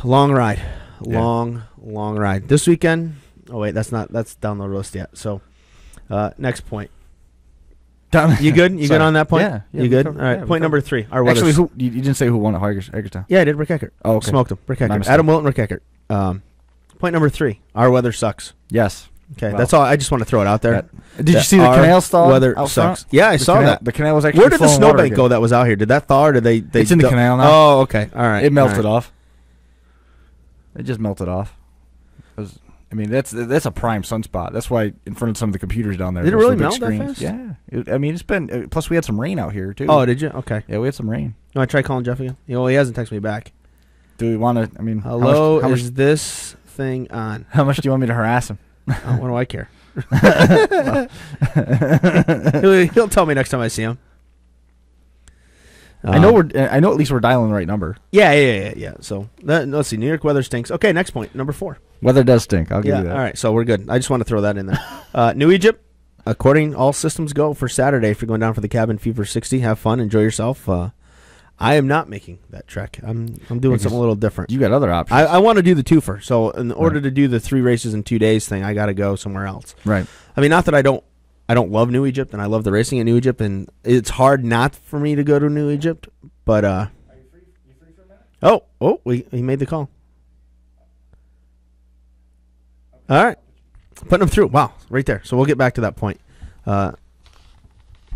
Long ride, long ride. This weekend. Oh wait, that's down the list yet. So next point. You good? You good on that point? Yeah. You good? All right. Point number 3. Our weather. Actually, you didn't say who won at Hagerstown. Yeah, I did. Rick Eckert. Oh, okay. Smoked him. Rick My Eckert. mistake. Adam Wilton, Rick Eckert. Point number 3. Our weather sucks. Yes. Okay, Well, that's all. I just want to throw it out there. Did you That see the our canal stall? Weather out sucks. front? Yeah, I The saw canal- that. The canal was actually Where did the flowing water snowbank again. go that was out here? Did that thaw, or did they It's in the canal now. Oh, okay. All right. It melted all right. off. It just melted off. That's a prime sunspot. That's why in front of some of the computers down there. Did it there's really the big melt that screens. fast? Yeah. It's been. Plus, we had some rain out here too. Oh, did you? Okay. Yeah, we had some rain. You want to try calling Jeff again? He hasn't texted me back. Do we want to? Hello, how much, is this thing on? how much do you want me to harass him? Oh, what do I care? He'll tell me next time I see him. I know at least we're dialing the right number. Yeah. So let's see. New York weather stinks. Okay, next point, number 4. Weather does stink. I'll give you that. All right, so we're good. I just want to throw that in there. New Egypt, according all systems go for Saturday. If you're going down for the Cabin Fever 60, have fun, enjoy yourself. I am not making that trek. I'm doing something a little different. You got other options. I want to do the twofer. So in order to do the 3 races in 2 days thing, I got to go somewhere else. Right. I mean, not that I don't love New Egypt, and I love the racing in New Egypt, and it's hard not for me to go to New Egypt. But Are you free for a minute? He made the call. All right, putting him through. Wow, right there. So we'll get back to that point.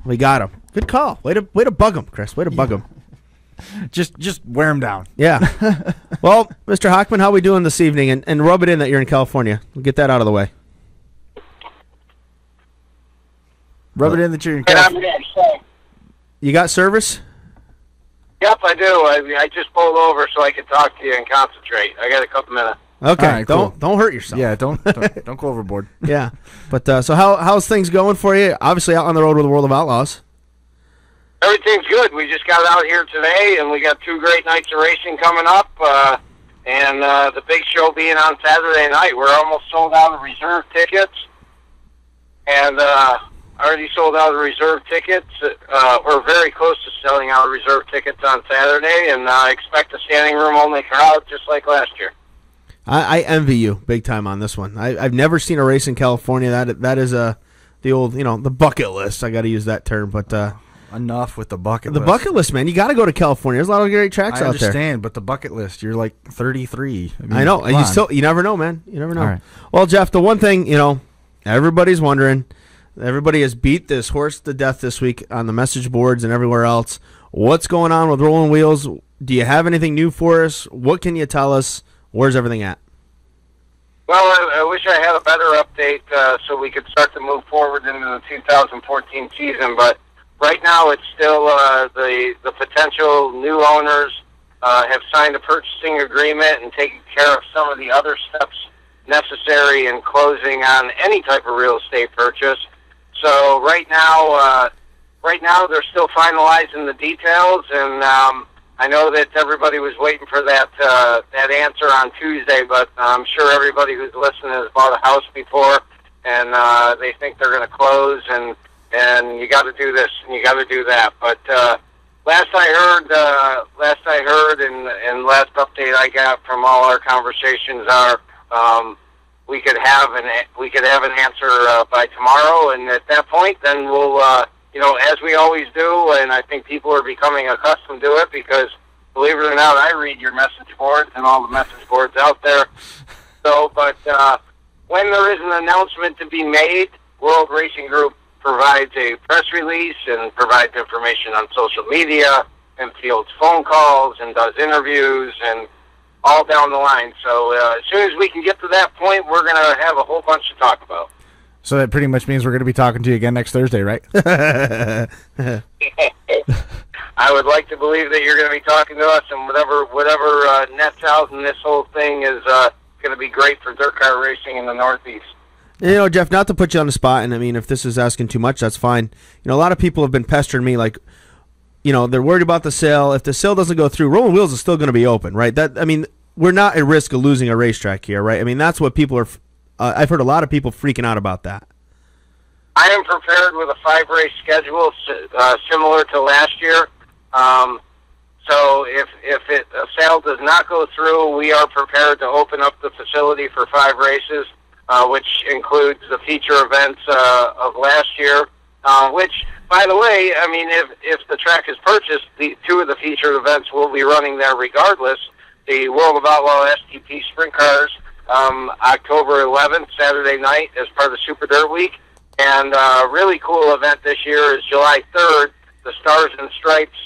We got him. Good call. Way to bug him, Chris. Way to bug him. Just wear him down. Yeah. Well, Mr. Hawkman, how we doing this evening? And rub it in that you're in California. We'll get that out of the way. Rub it in that you're in And I'm California. here, so. You got service? Yep, I do. I just pulled over so I could talk to you and concentrate. I got a couple minutes. Okay. All right, don't hurt yourself. Yeah, don't go overboard. Yeah. But so how's things going for you? Obviously out on the road with the World of Outlaws. Everything's good. We just got out here today, and we got 2 great nights of racing coming up, and the big show being on Saturday night. We're almost sold out of reserve tickets, and already sold out of reserve tickets. We're very close to selling out reserve tickets on Saturday, and expect a standing room only crowd just like last year. I envy you big time on this one. I've never seen a race in California. That is the old, the bucket list. I got to use that term, but Enough with the bucket the list. bucket list, man. You got to go to California. There's a lot of great tracks I out there. understand, but the bucket list, you're like 33. I know. come on. You never know, man. You never know. All right. Well, Jeff, the one thing, everybody's wondering, everybody has beat this horse to death this week on the message boards and everywhere else. What's going on with Rolling Wheels? Do you have anything new for us? What can you tell us? Where's everything at? Well, I wish I had a better update so we could start to move forward into the 2014 season. But right now, it's still the potential new owners have signed a purchasing agreement and taken care of some of the other steps necessary in closing on any type of real estate purchase. So right now they're still finalizing the details, and I know that everybody was waiting for that answer on Tuesday, but I'm sure everybody who's listening has bought a house before, and they think they're going to close, and you got to do this and you got to do that. But last I heard, and last update I got from all our conversations are we could have an answer by tomorrow, and at that point, then we'll. As we always do, and I think people are becoming accustomed to it because, believe it or not, I read your message boards and all the message boards out there. So, but when there is an announcement to be made, World Racing Group provides a press release and provides information on social media and fields phone calls and does interviews and all down the line. So as soon as we can get to that point, we're going to have a whole bunch to talk about. So that pretty much means we're going to be talking to you again next Thursday, right? I would like to believe that you're going to be talking to us, and whatever nets out in this whole thing is going to be great for dirt car racing in the Northeast. Jeff, not to put you on the spot, and I mean, if this is asking too much, that's fine. A lot of people have been pestering me, like, they're worried about the sale. If the sale doesn't go through, Rolling Wheels is still going to be open, right? We're not at risk of losing a racetrack here, right? I mean, that's what people are. I've heard a lot of people freaking out about that. I am prepared with a 5-race schedule similar to last year. So if a sale does not go through, we are prepared to open up the facility for 5 races, which includes the feature events of last year. Which, by the way, I mean, if the track is purchased, the 2 of the featured events will be running there regardless. The World of Outlaw STP Sprint Cars. October 11th, Saturday night, as part of Super Dirt Week. And a really cool event this year is July 3rd, the Stars and Stripes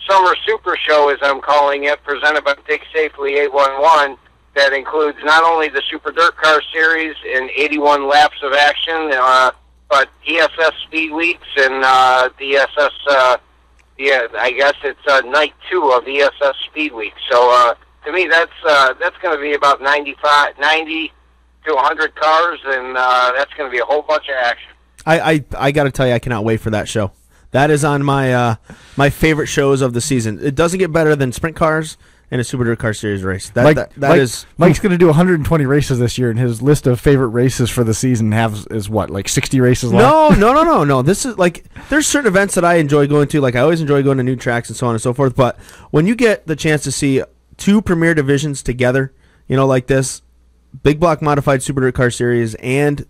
Summer Super Show, as I'm calling it, presented by Dick Safely 811, that includes not only the Super Dirt Car Series and 81 laps of action, but ESS Speed Weeks and I guess it's night 2 of ESS Speed Week. So, to me, that's going to be about 90 to 100 cars, and that's going to be a whole bunch of action. I got to tell you, I cannot wait for that show. That is on my my favorite shows of the season. It doesn't get better than sprint cars and a Super Dirt Car Series race. Mike's going to do 120 races this year, and his list of favorite races for the season is what, like 60 races long? No. This is like, there's certain events that I enjoy going to. Like, I always enjoy going to new tracks and so on and so forth. But when you get the chance to see 2 premier divisions together, like this, Big Block Modified Super Dirt Car Series and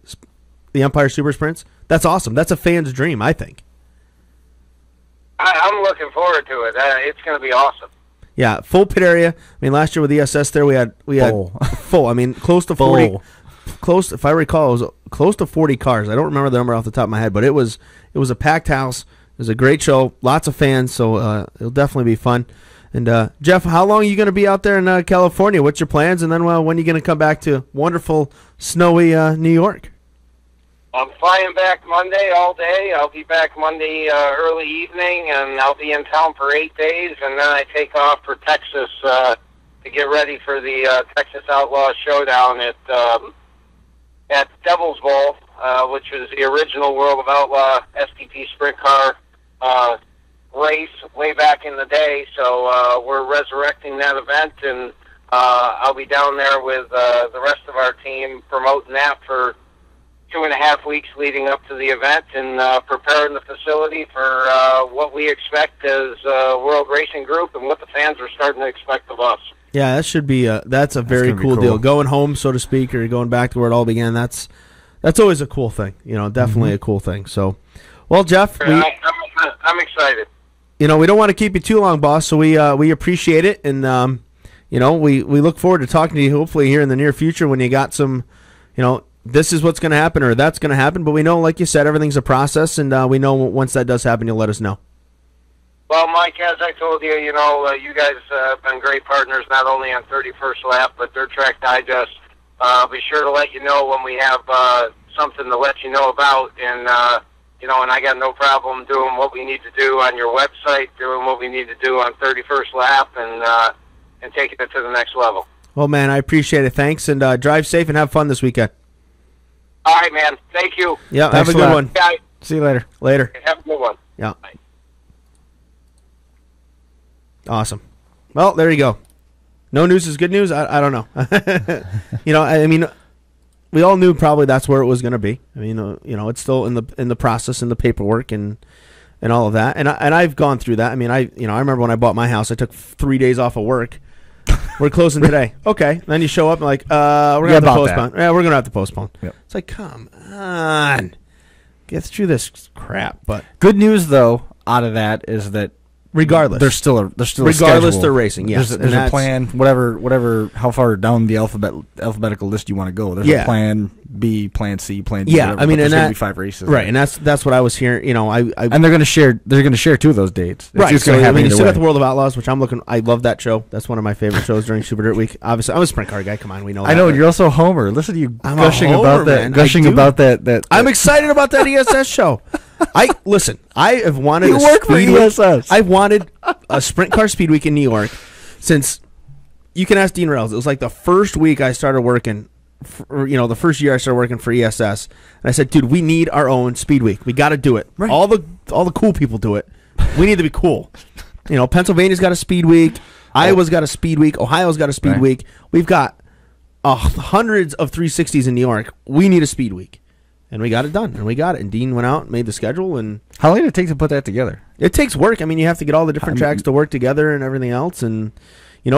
the Empire Super Sprints, that's awesome. That's a fan's dream, I think. I'm looking forward to it. It's going to be awesome. Yeah, full pit area. I mean, last year with ESS there, we had full. I mean, close to 40. Close, if I recall, it was close to 40 cars. I don't remember the number off the top of my head, but it was a packed house. It was a great show. Lots of fans, so it'll definitely be fun. And Jeff, how long are you going to be out there in California? What's your plans? And then when are you going to come back to wonderful, snowy New York? I'm flying back Monday all day. I'll be back Monday early evening, and I'll be in town for 8 days, and then I take off for Texas to get ready for the Texas Outlaw Showdown at Devil's Bowl, which was the original World of Outlaw STP Sprint Car race way back in the day. So we're resurrecting that event, and I'll be down there with the rest of our team promoting that for 2.5 weeks leading up to the event, and preparing the facility for what we expect as World Racing Group and what the fans are starting to expect of us. Yeah, that should be that's a very cool deal. Going home, so to speak, or going back to where it all began. That's always a cool thing. Definitely a cool thing. So, well, Jeff, I'm excited. We don't want to keep you too long, boss. So we appreciate it, and we look forward to talking to you hopefully here in the near future when you got some, this is what's going to happen or that's going to happen. But we know, like you said, everything's a process, and we know once that does happen, you'll let us know. Well, Mike, as I told you, you guys have been great partners, not only on 31st Lap, but Dirt Track Digest. Be sure to let you know when we have something to let you know about, and and I got no problem doing what we need to do on your website, doing what we need to do on 31st Lap, and taking it to the next level. Well, man, I appreciate it. Thanks, and drive safe and have fun this weekend. All right, man. Thank you. Yeah, have a good one. Yeah, See you later. Later. have a good one. Yeah. Bye. Awesome. Well, there you go. No news is good news. I don't know. I mean, we all knew probably that's where it was going to be. I mean, it's still in the process, in the paperwork, and all of that. And I've gone through that. I mean, I remember when I bought my house, I took 3 days off of work. We're closing today. Okay. Then you show up and like, we're gonna have to postpone. Yeah, we're gonna have to postpone. Yep. It's like, come on, get through this crap. But good news though, out of that is that regardless, there's still a regardless schedule. They're racing. Yes, there's a plan. Whatever, how far down the alphabetical list you want to go. There's a plan B, plan C, plan D. Yeah, whatever, I mean, there's and gonna be 5 races, right? And that's what I was hearing. And they're gonna share 2 of those dates. Right. It's gonna happen you still either got the way. World of Outlaws, which I'm looking. I love that show. That's one of my favorite shows during Super Dirt Week. Obviously, I'm a sprint car guy. Come on, we know that. I know you're also a homer. Listen to you I'm gushing a homer, about that. man. Gushing about that. I'm excited about that ESS show. I have wanted. You work for ESS. I've wanted a sprint car speed week in New York since. You can ask Dean Rails. It was like the first week I started working. The first year I started working for ESS, and I said, "Dude, we need our own speed week. We got to do it. Right. All the cool people do it. We need to be cool. Pennsylvania's got a speed week. Iowa's got a speed week. Ohio's got a speed week. We've got hundreds of 360s in New York. We need a speed week." And we got it done, and we got it. And Dean went out and made the schedule. And how long did it take to put that together? It takes work. I mean, you have to get all the different tracks to work together and everything else. And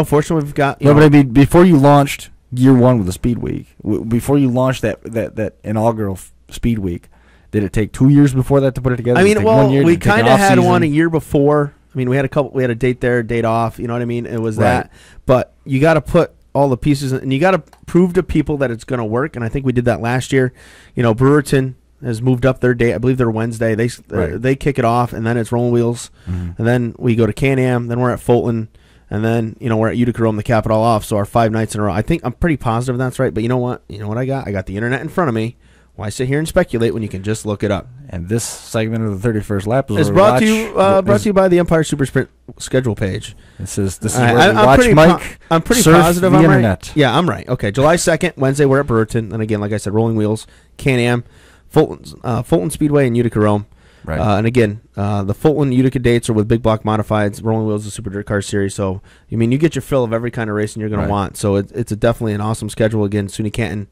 fortunately, we've got. But I mean, before you launched year one with the speed week, before you launched that inaugural speed week, did it take 2 years before that to put it together? I mean, we kind of had season? one a year before. I mean, we had a date there, date off. You know what I mean? It was Right. that. But you got to put all the pieces, and you got to prove to people that it's going to work. And I think we did that last year. Brewerton has moved up their date. I believe they're Wednesday. They kick it off, and then it's Rolling Wheels, and then we go to Can-Am. Then we're at Fulton, and then we're at Utica Rome to cap it all off. So our 5 nights in a row. I'm pretty positive that's right. But you know what? You know what I got? I got the internet in front of me. Why sit here and speculate when you can just look it up? And this segment of the 31st lap is brought to you by the Empire Super Sprint schedule page. This is where we watch Mike. I'm pretty surf positive the I'm internet. right. Yeah, I'm right. Okay, July 2nd, Wednesday, we're at Brewerton, and again, like I said, Rolling Wheels, Can-Am, Fulton Speedway, and Utica Rome. Right. And again, the Fulton Utica dates are with Big Block Modifieds. Rolling Wheels is a Super Dirt Car Series. So, you get your fill of every kind of racing you're going to want. So it's definitely an awesome schedule. Again, SUNY Canton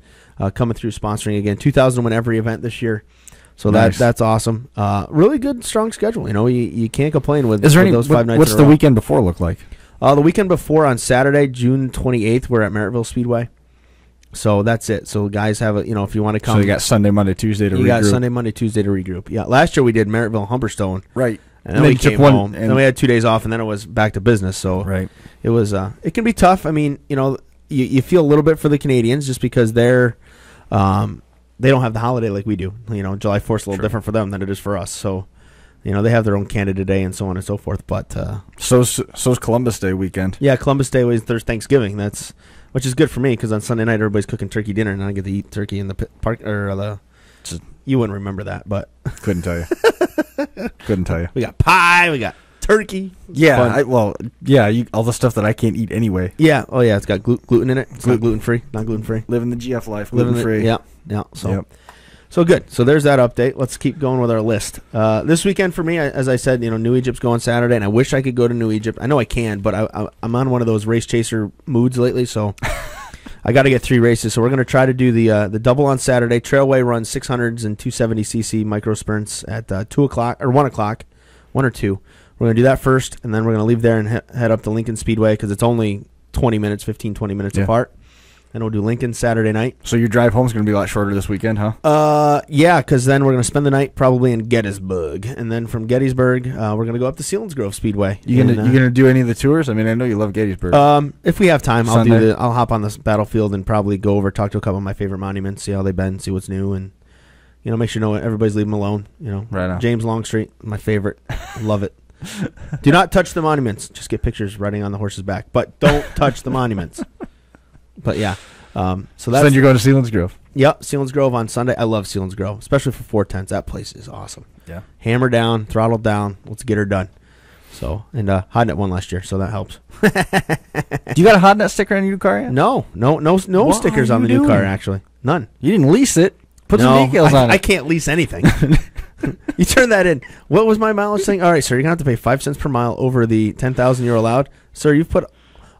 coming through sponsoring again. 2,000 win every event this year. So nice. that's awesome. Really good, strong schedule. You can't complain with, Is there with those 5 nights. What's in a the row. weekend before look like? The weekend before on Saturday, June 28th, we're at Merrittville Speedway. So that's it. So guys have if you want to come. So you got Sunday, Monday, Tuesday to regroup. You got Sunday, Monday, Tuesday to regroup. Yeah. Last year we did Merrittville, Humberstone. Right. And then we came home. And then we had 2 days off, and then it was back to business. So right. It was. It can be tough. I mean, you feel a little bit for the Canadians just because they're, they don't have the holiday like we do. July 4th is a little different for them than it is for us. So, they have their own Canada Day and so on and so forth. But so's Columbus Day weekend. Yeah, Columbus Day was there's Thanksgiving. Which is good for me because on Sunday night everybody's cooking turkey dinner and I get to eat turkey in the park or the. You wouldn't remember that, but couldn't tell you. We got pie. We got turkey. Yeah, all the stuff that I can't eat anyway. Yeah. Oh yeah, it's got gluten in it. It's not gluten free. Not gluten free. Living the GF life. Gluten free. Yeah. So good. So there's that update. Let's keep going with our list. This weekend for me, as I said, New Egypt's going Saturday, and I wish I could go to New Egypt. I know I can, but I'm on one of those race chaser moods lately, so I got to get 3 races. So we're going to try to do the double on Saturday. Trailway runs 600s and 270cc micro sprints at 2 o'clock or 1 o'clock, 1 or 2. We're going to do that first, and then we're going to leave there and head up to Lincoln Speedway because it's only 20 minutes apart. And we'll do Lincoln Saturday night. So your drive home is going to be a lot shorter this weekend, huh? Yeah, because then we're going to spend the night probably in Gettysburg, and then from Gettysburg, we're going to go up to Selinsgrove Speedway. You gonna do any of the tours? I mean, I know you love Gettysburg. If we have time, Sunday. I'll hop on this battlefield and probably go over, talk to a couple of my favorite monuments, see how they've been, see what's new, and make sure everybody's leaving them alone. Right on. James Longstreet, my favorite, love it. Do not touch the monuments. Just get pictures riding on the horse's back, but don't touch the monuments. But yeah, so then you're going to Sealands Grove. Yep, Sealands Grove on Sunday. I love Sealands Grove, especially for 410s. That place is awesome. Yeah. Hammer down, throttle down. Let's get her done. So, and Hotnet won last year, so that helps. Do you got a Hotnet sticker on your new car yet? No stickers on the new car, actually. None. You didn't lease it. Put some decals on it. I can't lease anything. You turn that in. What was my mileage thing? All right, sir, you're going to have to pay 5 cents per mile over the 10,000 you're allowed. Sir, you've put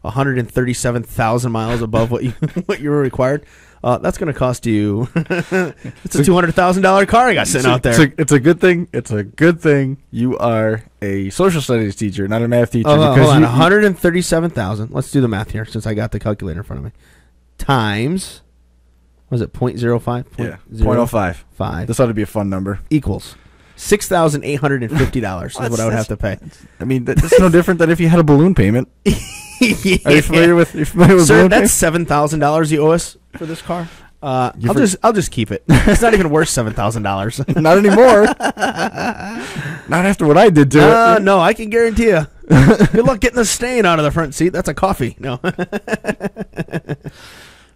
137,000 miles above what you were required. That's going to cost you. It's a $200,000 car I got sitting out there. It's a good thing. It's a good thing you are a social studies teacher, not a math teacher. Hold on. 137,000. Let's do the math here, since I got the calculator in front of me. Times, was it 0.05? Yeah, 0.05. 5 This ought to be a fun number. Equals $6,850 is what I would have to pay. I mean, that's no different than if you had a balloon payment. Yeah. Are you familiar with Sir, balloon that's $7,000 you owe us for this car. I'll just keep it. It's not even worth $7,000. Not anymore. Not after what I did to it. No, I can guarantee you. Good luck getting the stain out of the front seat. That's a coffee. No.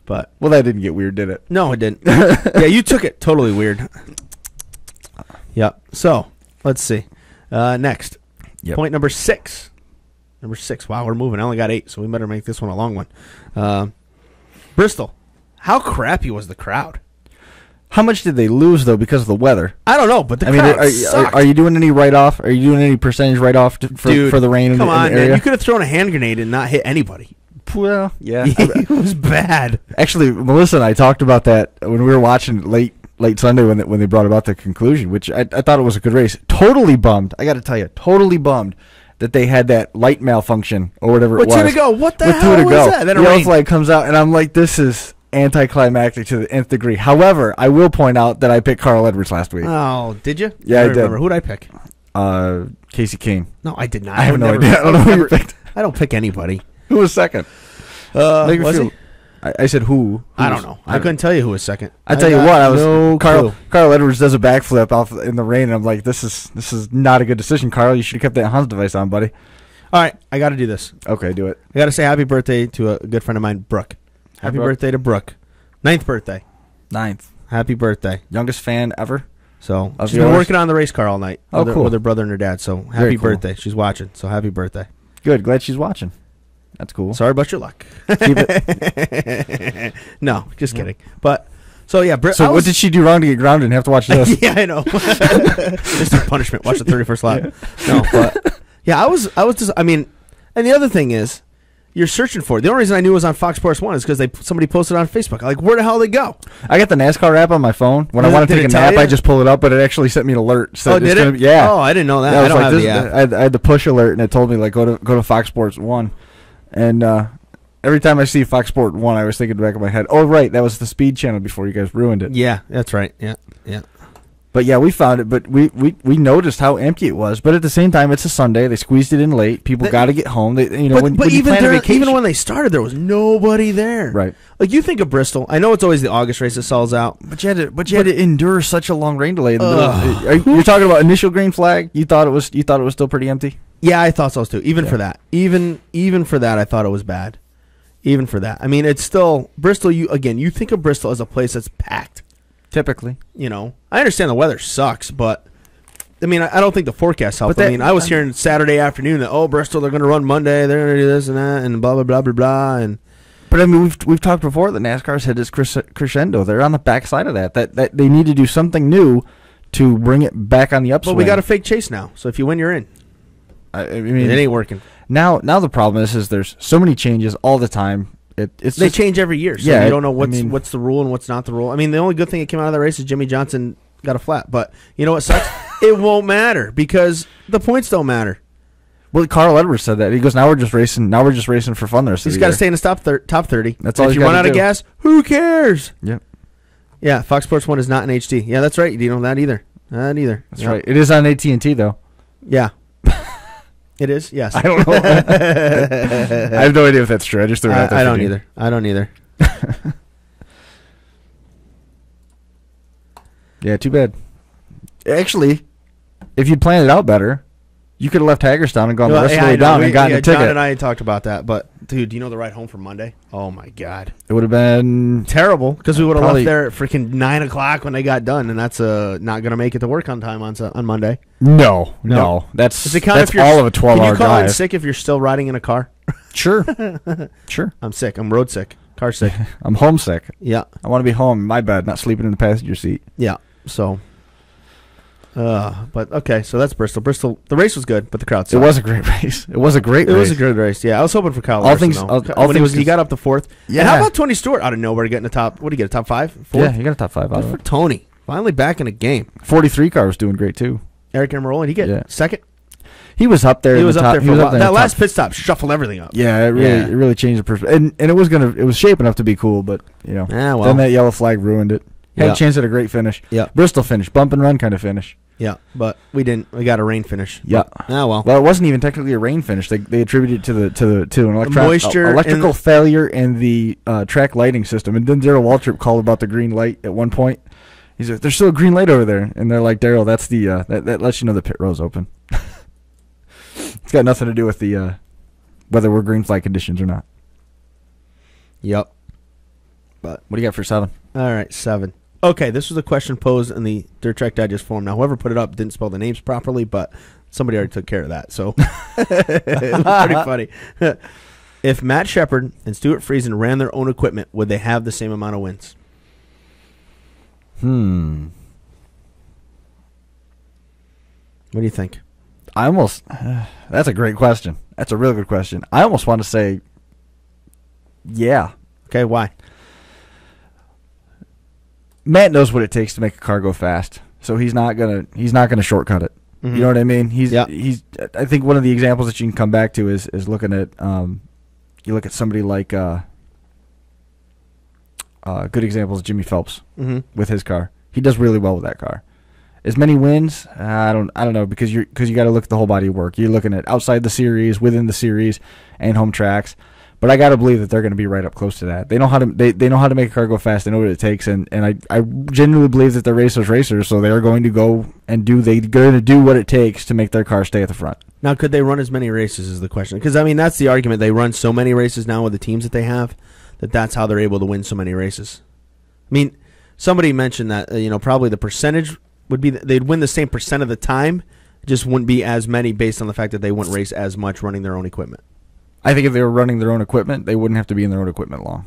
But well, that didn't get weird, did it? No, it didn't. Yeah, you took it totally weird. Yep. So let's see. Next, point number 6. Number 6. Wow, we're moving. I only got 8, so we better make this one a long one. Bristol. How crappy was the crowd? How much did they lose though because of the weather? I don't know, but the crowd sucked. Are you doing any write-off? Are you doing any percentage write-off for the rain in the area? Man. You could have thrown a hand grenade and not hit anybody. Well, yeah. It was bad. Actually, Melissa and I talked about that when we were watching late Sunday when they brought about the conclusion, which I thought it was a good race. Totally bummed. I got to tell you, totally bummed that they had that light malfunction or whatever it was. With 2 to go. What the hell was that? The yellow flag comes out, and I'm like, this is anticlimactic to the nth degree. However, I will point out that I picked Carl Edwards last week. Oh, did you? Yeah, I did. Remember. Who'd I pick? Casey Kane. No, I did not. I have no idea. I don't know who you picked. I don't pick anybody. Who was second? Was he? I said who? I don't know. I couldn't tell you who was second. I tell you what, Carl Edwards does a backflip off in the rain, and I'm like, this is not a good decision, Carl. You should have kept that Hans device on, buddy. All right, I got to do this. Okay, do it. I got to say happy birthday to a good friend of mine, Brooke. Happy birthday to Brooke. 9th birthday. 9th. Happy birthday. Youngest fan ever. So she's been working on the race car all night. Cool. With her brother and her dad. So happy birthday. She's watching. So happy birthday. Good. Glad she's watching. That's cool. Sorry about your luck. Keep it. No, just kidding. But so yeah. What did she do wrong to get grounded and have to watch this? Yeah, I know. Just a punishment. Watch the 31st lap. No, but yeah, I was just. I mean, and the other thing is, you're searching for it. The only reason I knew it was on Fox Sports 1 is because somebody posted it on Facebook. I'm like, where the hell did they go? I got the NASCAR app on my phone. When I want to take a nap, I just pull it up, but it actually sent me an alert. So did it? Yeah. Oh, I didn't know that. I don't have the app. I had the push alert, and it told me, like, go to Fox Sports 1. And every time I see Fox Sport 1, I was thinking in the back of my head, oh, right, that was the Speed channel before you guys ruined it. Yeah, that's right. Yeah. But yeah, we found it, but we noticed how empty it was. But at the same time, it's a Sunday. They squeezed it in late. People got to get home. When you plan a vacation, even when they started, there was nobody there. Right. Like you think of Bristol. I know it's always the August race that sells out. But you had to endure such a long rain delay. You're talking about initial green flag. You thought it was still pretty empty. Yeah, I thought so too. Even for that, even for that, I thought it was bad. Even for that, I mean, it's still Bristol. You think of Bristol as a place that's packed. Typically, I understand the weather sucks, but I mean, I don't think the forecast helped. I mean, I was hearing Saturday afternoon that Bristol, they're going to run Monday, they're going to do this and that, and blah blah blah blah blah. But I mean, we've talked before that NASCAR's hit its crescendo. They're on the backside of that. That they need to do something new to bring it back on the upswing. But we got a fake chase now, so if you win, you're in. I mean, it ain't working. Now the problem is there's so many changes all the time. They change every year, so you don't know what's the rule and what's not the rule. I mean, the only good thing that came out of the race is Jimmy Johnson got a flat. But you know what sucks? It won't matter because the points don't matter. Well, Carl Edwards said that. He goes, now we're just racing for fun. He's got to stay in the top 30. That's all. If you run out of gas, who cares? Yep. Yeah, Fox Sports 1 is not in HD. Yeah, that's right. You don't know that either. Not either. That's right. It is on AT&T though. Yeah. It is? Yes. I don't know. I have no idea if that's true. I just threw it out there. I don't either. Yeah, too bad. Actually, if you'd planned it out better, You could have left Hagerstown and gone the rest of the I way know. down and gotten a ticket. John and I talked about that, but dude, do you know the ride home from Monday? Oh my God, It would have been terrible because we would have Probably- left there at freaking 9 o'clock when they got done, and that's not gonna make it to work on time on Monday. no. Does That's it count if you're all of a Can 12-hour you call in drive. sick if you're still riding in a car? Sure. I'm sick. I'm road sick. Car sick. I'm homesick. Yeah. I want to be home in my bed, not sleeping in the passenger seat. Yeah. So. But okay, so that's Bristol. Bristol. The race was good, but the crowd sucked. It was a great race. It was a great race. It was a good race. Yeah, I was hoping for Kyle All Larson, things- though. all When things he got up to fourth. Yeah. And how about Tony Stewart out of nowhere getting the top? What did he get? A top five? Fourth? Yeah, he got a top 5 out Good of for it. Tony. Finally back in a game. 43 car was doing great too. Eric Emerald, he get second. He was up there. He in was the up top, there he for a was up while. there in That the last top- pit stop shuffled everything up. Yeah, it really changed the perspective, and it was shaping up to be cool, but well. then that yellow flag ruined it. Had a chance at a great finish. Yeah. Bristol finish, bump and run kind of finish. Yeah, but we didn't. We got a rain finish. Yeah. Well. Well, it wasn't even technically a rain finish. They attributed it to an moisture electrical failure in the track lighting system. And then Darrell Waltrip called about the green light at one point. He's like, "There's still a green light over there," and they're like, "Darrell, that's the that lets you know the pit road's open." It's got nothing to do with the whether we're green flag conditions or not. Yep. But What do you got for 7? all right, 7. Okay, this was a question posed in the Dirt Track Digest forum. Now, whoever put it up didn't spell the names properly, but somebody already took care of that, so it was pretty funny. If Matt Shepard and Stuart Friesen ran their own equipment, would they have the same amount of wins? What do you think? I almost that's a great question. That's a real good question. I almost want to say, yeah. Okay, why? Matt knows what it takes to make a car go fast, so he's not gonna shortcut it. Mhm. You know what I mean? He's. Yeah. I think one of the examples that you can come back to is looking at you look at somebody like good examples Jimmy Phelps with his car. He does really well with that car. As many wins, I don't know because you got to look at the whole body of work. You're looking at outside the series, within the series, and home tracks. But I got to believe that they're going to be right up close to that. They know how to they know how to make a car go fast. They know what it takes, and I genuinely believe that they're racers. So they are going to go and they're going to do what it takes to make their car stay at the front. Now, could they run as many races is the question. Because, I mean, that's the argument. They run so many races now with the teams that they have that's how they're able to win so many races. I mean, somebody mentioned that, probably the percentage would be they'd win the same percent of the time. It just wouldn't be as many based on the fact that they wouldn't race as much running their own equipment. I think if they were running their own equipment, they wouldn't have to be in their own equipment long.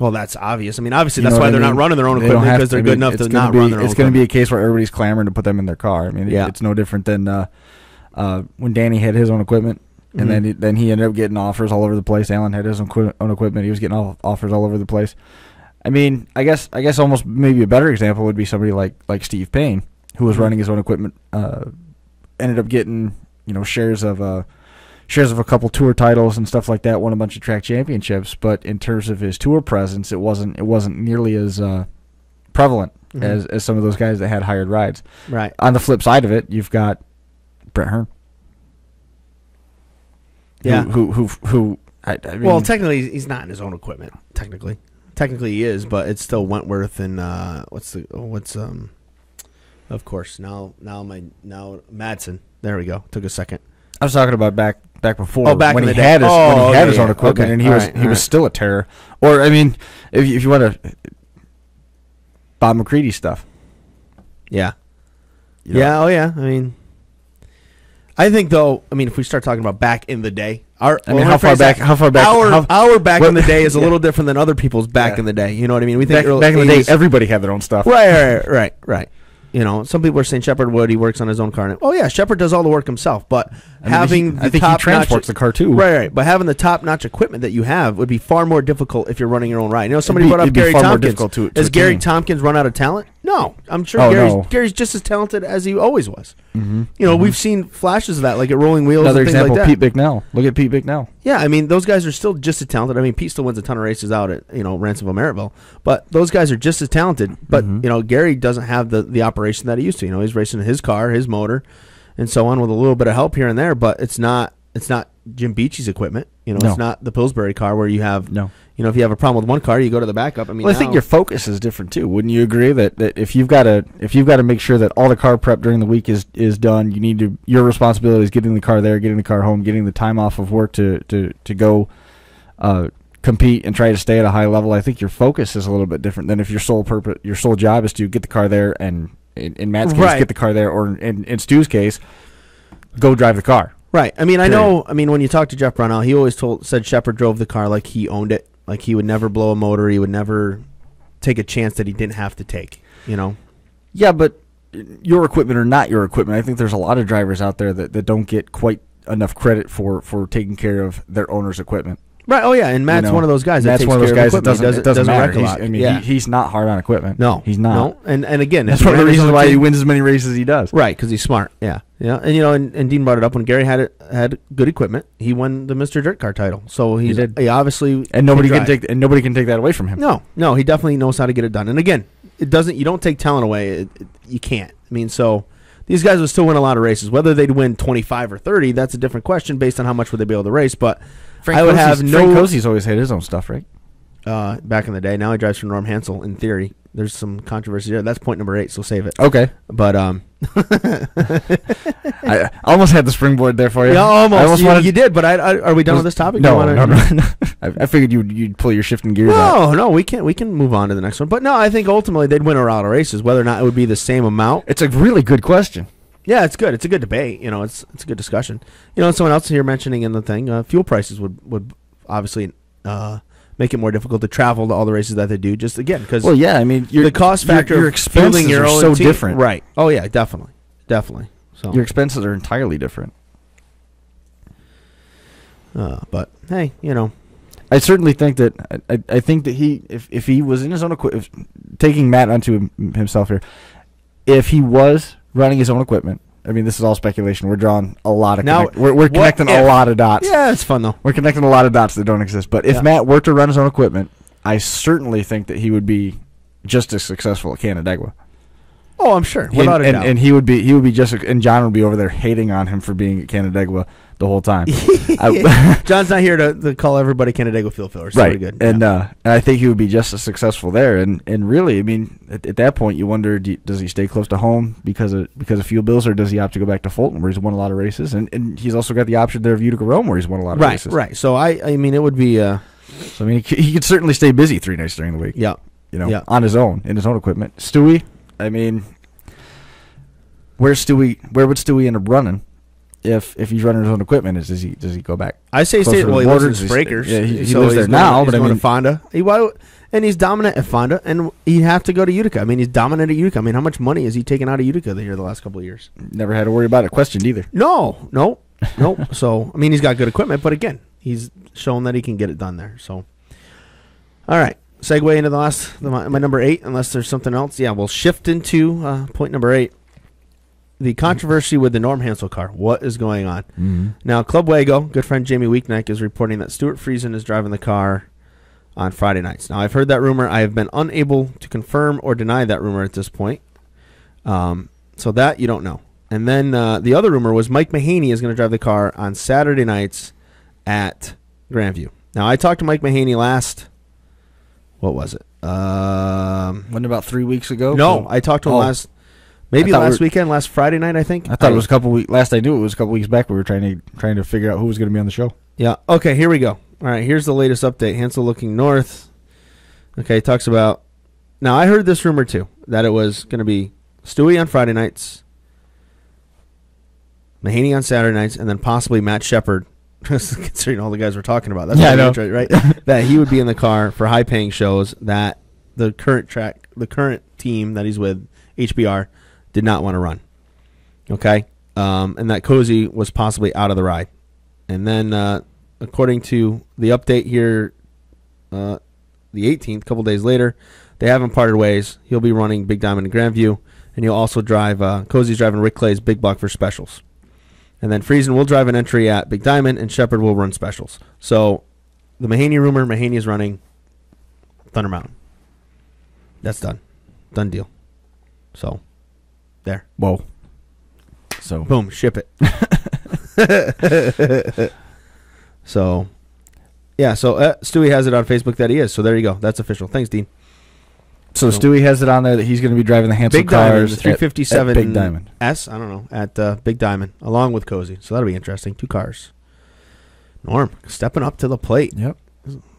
Well, that's obvious. I mean, obviously, that's why they're not running their own They equipment don't have because they're good enough to not run their own It's going equipment. to be a case where everybody's clamoring to put them in their car. I mean, it's no different than when Danny had his own equipment, and then he ended up getting offers all over the place. Alan had his own equipment. He was getting offers all over the place. I mean, I guess almost maybe a better example would be somebody like Steve Payne, who was running his own equipment, ended up getting shares of a couple tour titles and stuff like that, won a bunch of track championships, but in terms of his tour presence, it wasn't nearly as prevalent as some of those guys that had hired rides. Right. On the flip side of it, you've got Brett Hearn. Yeah. Who I mean, well, technically, he's not in his own equipment. Technically he is, but it's still Wentworth and of course now Madsen. There we go. Took a second. I was talking about back before back when in he the had day. his own equipment, Okay. and All he was still a terror. Or I mean, if you want to Bob McCready stuff. Yeah. Yeah. Oh yeah. I mean, I think though. I mean, if we start talking about back in the day, how far back? Our back in the day is a little different than other people's back in the day. You know what I mean? We think back in the day, 80s. everybody had their own stuff. Right. Some people are saying Shepard Wood, he works on his own car. Oh, yeah, Shepard does all the work himself, but I think he transports the car too. Right. But having the top-notch equipment that you have would be far more difficult if you're running your own ride. Somebody brought up Gary Tompkins. Does Gary Tompkins run out of talent? No. I'm sure Gary's just as talented as he always was. Mm-hmm. We've seen flashes of that, like at Rolling Wheels Another and things example, like that. Pete Bicknell. Look at Pete Bicknell. Yeah, I mean, those guys are still just as talented. I mean, Pete still wins a ton of races out at, Ransomville, Merrittville. But those guys are just as talented. But, Gary doesn't have the operation that he used to. He's racing his car, his motor, and so on with a little bit of help here and there. But it's not Jim Beachy's equipment. No. It's not the Pillsbury car where you have, if you have a problem with one car, you go to the backup. I mean, well, I think your focus is different too. Wouldn't you agree that if you've got to make sure that all the car prep during the week is done, your responsibility is getting the car there, getting the car home, getting the time off of work to go compete and try to stay at a high level. I think your focus is a little bit different than if your sole job is to get the car there, and in Matt's case, get the car there, or in Stu's case, go drive the car. Right. I mean, I know. I mean, when you talk to Jeff Brownell, he always said Shepard drove the car like he owned it. Like he would never blow a motor. He would never take a chance that he didn't have to take. Yeah, but your equipment or not your equipment, I think there's a lot of drivers out there that don't get quite enough credit for taking care of their owner's equipment. Right. Oh yeah, and Matt's one of those guys. That takes care of equipment. It doesn't matter. Wreck a lot. He's not hard on equipment. No, he's not. No, and again, that's one of the reasons why he wins as many races as he does. Right, because he's smart. Yeah, yeah, and Dean brought it up when Gary had good equipment. He won the Mr. Dirt Car title, so he obviously nobody can take that away from him. No, he definitely knows how to get it done. And again, it doesn't. You don't take talent away. You can't. I mean, so these guys would still win a lot of races. Whether they'd win 25 or 30, that's a different question based on how much would they be able to race. But Frank Cosey's always had his own stuff, right? Back in the day. Now he drives for Norm Hansel, in theory. There's some controversy there. That's point number 8, so save it. Okay. But I almost had the springboard there for you. Yeah, almost. You did, but are we done with this topic? No. I figured you'd pull your shifting gears out. No, we can move on to the next one. But no, I think ultimately they'd win a lot of races. Whether or not it would be the same amount. It's a really good question. Yeah, it's good. It's a good debate. It's a good discussion. And someone else here mentioning in the thing, fuel prices would obviously make it more difficult to travel to all the races that they do. Just again, because the cost factor your of expenses your are own so team, different. Right? Oh yeah, definitely. So your expenses are entirely different. But hey, I certainly think that I think that if he was in his own equipment, taking Matt onto himself here, if he was running his own equipment. I mean, this is all speculation. We're drawing a lot of we're connecting a lot of dots. Yeah, it's fun though. We're connecting a lot of dots that don't exist. But if Matt were to run his own equipment, I certainly think that he would be just as successful at Canandaigua. Oh, I'm sure. Without a doubt. And he would be just, and John would be over there hating on him for being at Canandaigua the whole time. John's not here to call everybody Canandaigua field fillers. So right. Good. And I think he would be just as successful there. And really, I mean, at that point, you wonder, does he stay close to home because of fuel bills, or does he opt to go back to Fulton where he's won a lot of races? And he's also got the option there of Utica Rome where he's won a lot of races. Right. So I mean, it would be. So I mean, he could certainly stay busy 3 nights during the week. Yeah. On his own, in his own equipment. Stewie, I mean, where would Stewie end up running if he's running his own equipment? Does he go back? I say stay. Well, he lives in Breakers. Yeah, he lives there now, but I mean, Fonda. And he's dominant at Fonda, and he'd have to go to Utica. I mean, he's dominant at Utica. I mean, how much money has he taken out of Utica the last couple of years? Never had to worry about it questioned either. No. So I mean, he's got good equipment, but again, he's shown that he can get it done there. So, all right. Segue into my number 8, unless there's something else. Yeah, we'll shift into point number 8. The controversy with the Norm Hansel car. What is going on? Mm-hmm. Now, Club Wago, good friend Jamie Weekneck, is reporting that Stuart Friesen is driving the car on Friday nights. Now, I've heard that rumor. I have been unable to confirm or deny that rumor at this point. So that you don't know. And then the other rumor was Mike Mahaney is going to drive the car on Saturday nights at Grandview. Now, I talked to Mike Mahaney last... What was it? Wasn't about 3 weeks ago? No, I talked to him last weekend, last Friday night, I think. I thought it was a couple weeks. Last I knew, it was a couple weeks back. We were trying to figure out who was going to be on the show. Yeah. Okay, here we go. All right, here's the latest update. Hansel looking north. Okay, talks about... Now, I heard this rumor, too, that it was going to be Stewie on Friday nights, Mahaney on Saturday nights, and then possibly Matt Shepard, considering all the guys we're talking about. That's right? That he would be in the car for high-paying shows that the current team that he's with, HBR, did not want to run. Okay? And that Cozy was possibly out of the ride. And then, according to the update here, the 18th, a couple days later, they haven't parted ways. He'll be running Big Diamond and Grandview, and he'll also drive, Cozy's driving Rick Clay's Big Block for specials. And then Friesen will drive an entry at Big Diamond, and Shepard will run specials. So, the Mahaney rumor, Mahaney is running Thunder Mountain. That's done. Done deal. So, there. Whoa. So, boom, ship it. So, Yeah, so Stewie has it on Facebook that he is. So there you go. That's official. Thanks, Dean. So Stewie has it on there that he's going to be driving the Hansel Big Diamond, cars the 357 at Big Diamond. S, I don't know, at Big Diamond, along with Cozy. So that'll be interesting. 2 cars. Norm, stepping up to the plate. Yep.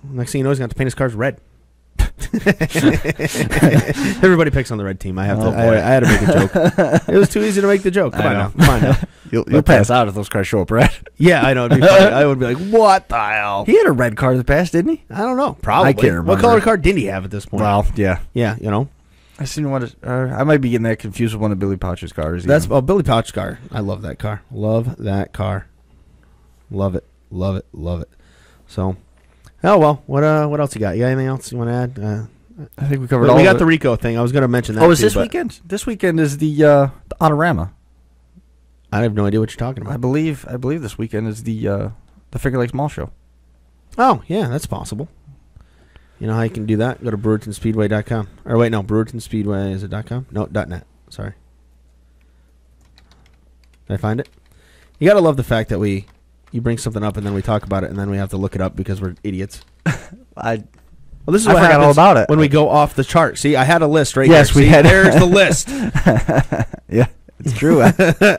Next thing you know, he's going to have to paint his cars red. Everybody picks on the red team. I had to make a joke. It was too easy to make the joke. Come on now. You'll pass out if those cars show up red. Yeah, I know. It'd be funny. I would be like, what the hell? He had a red car in the past, didn't he? I don't know. Probably. I can't remember. What color car did he have at this point? Well, yeah. Yeah, you know. I seen one. I might be getting that confused with one of Billy Pouch's cars. That's Billy Pouch's car. I love that car. Love that car. Love it. Love it. Love it. So, oh well. What else you got? You got anything else you want to add? I think we covered all. We of got it. the Rico thing. I was going to mention that. Oh, is too, this weekend? This weekend is the Autorama. I have no idea what you're talking about. I believe this weekend is the Finger Lakes Mall Show. Oh yeah, that's possible. You know how you can do that? Go to BrewertonSpeedway.com. Or wait, no, Brewerton Speedway, is it .com? No, .net. Sorry. Did I find it? You got to love the fact that you bring something up and then we talk about it and then we have to look it up because we're idiots. Well, this is I what forgot happens all about it when we go off the chart. See, I had a list right yes, here. We had. There's the list. Yeah, it's true.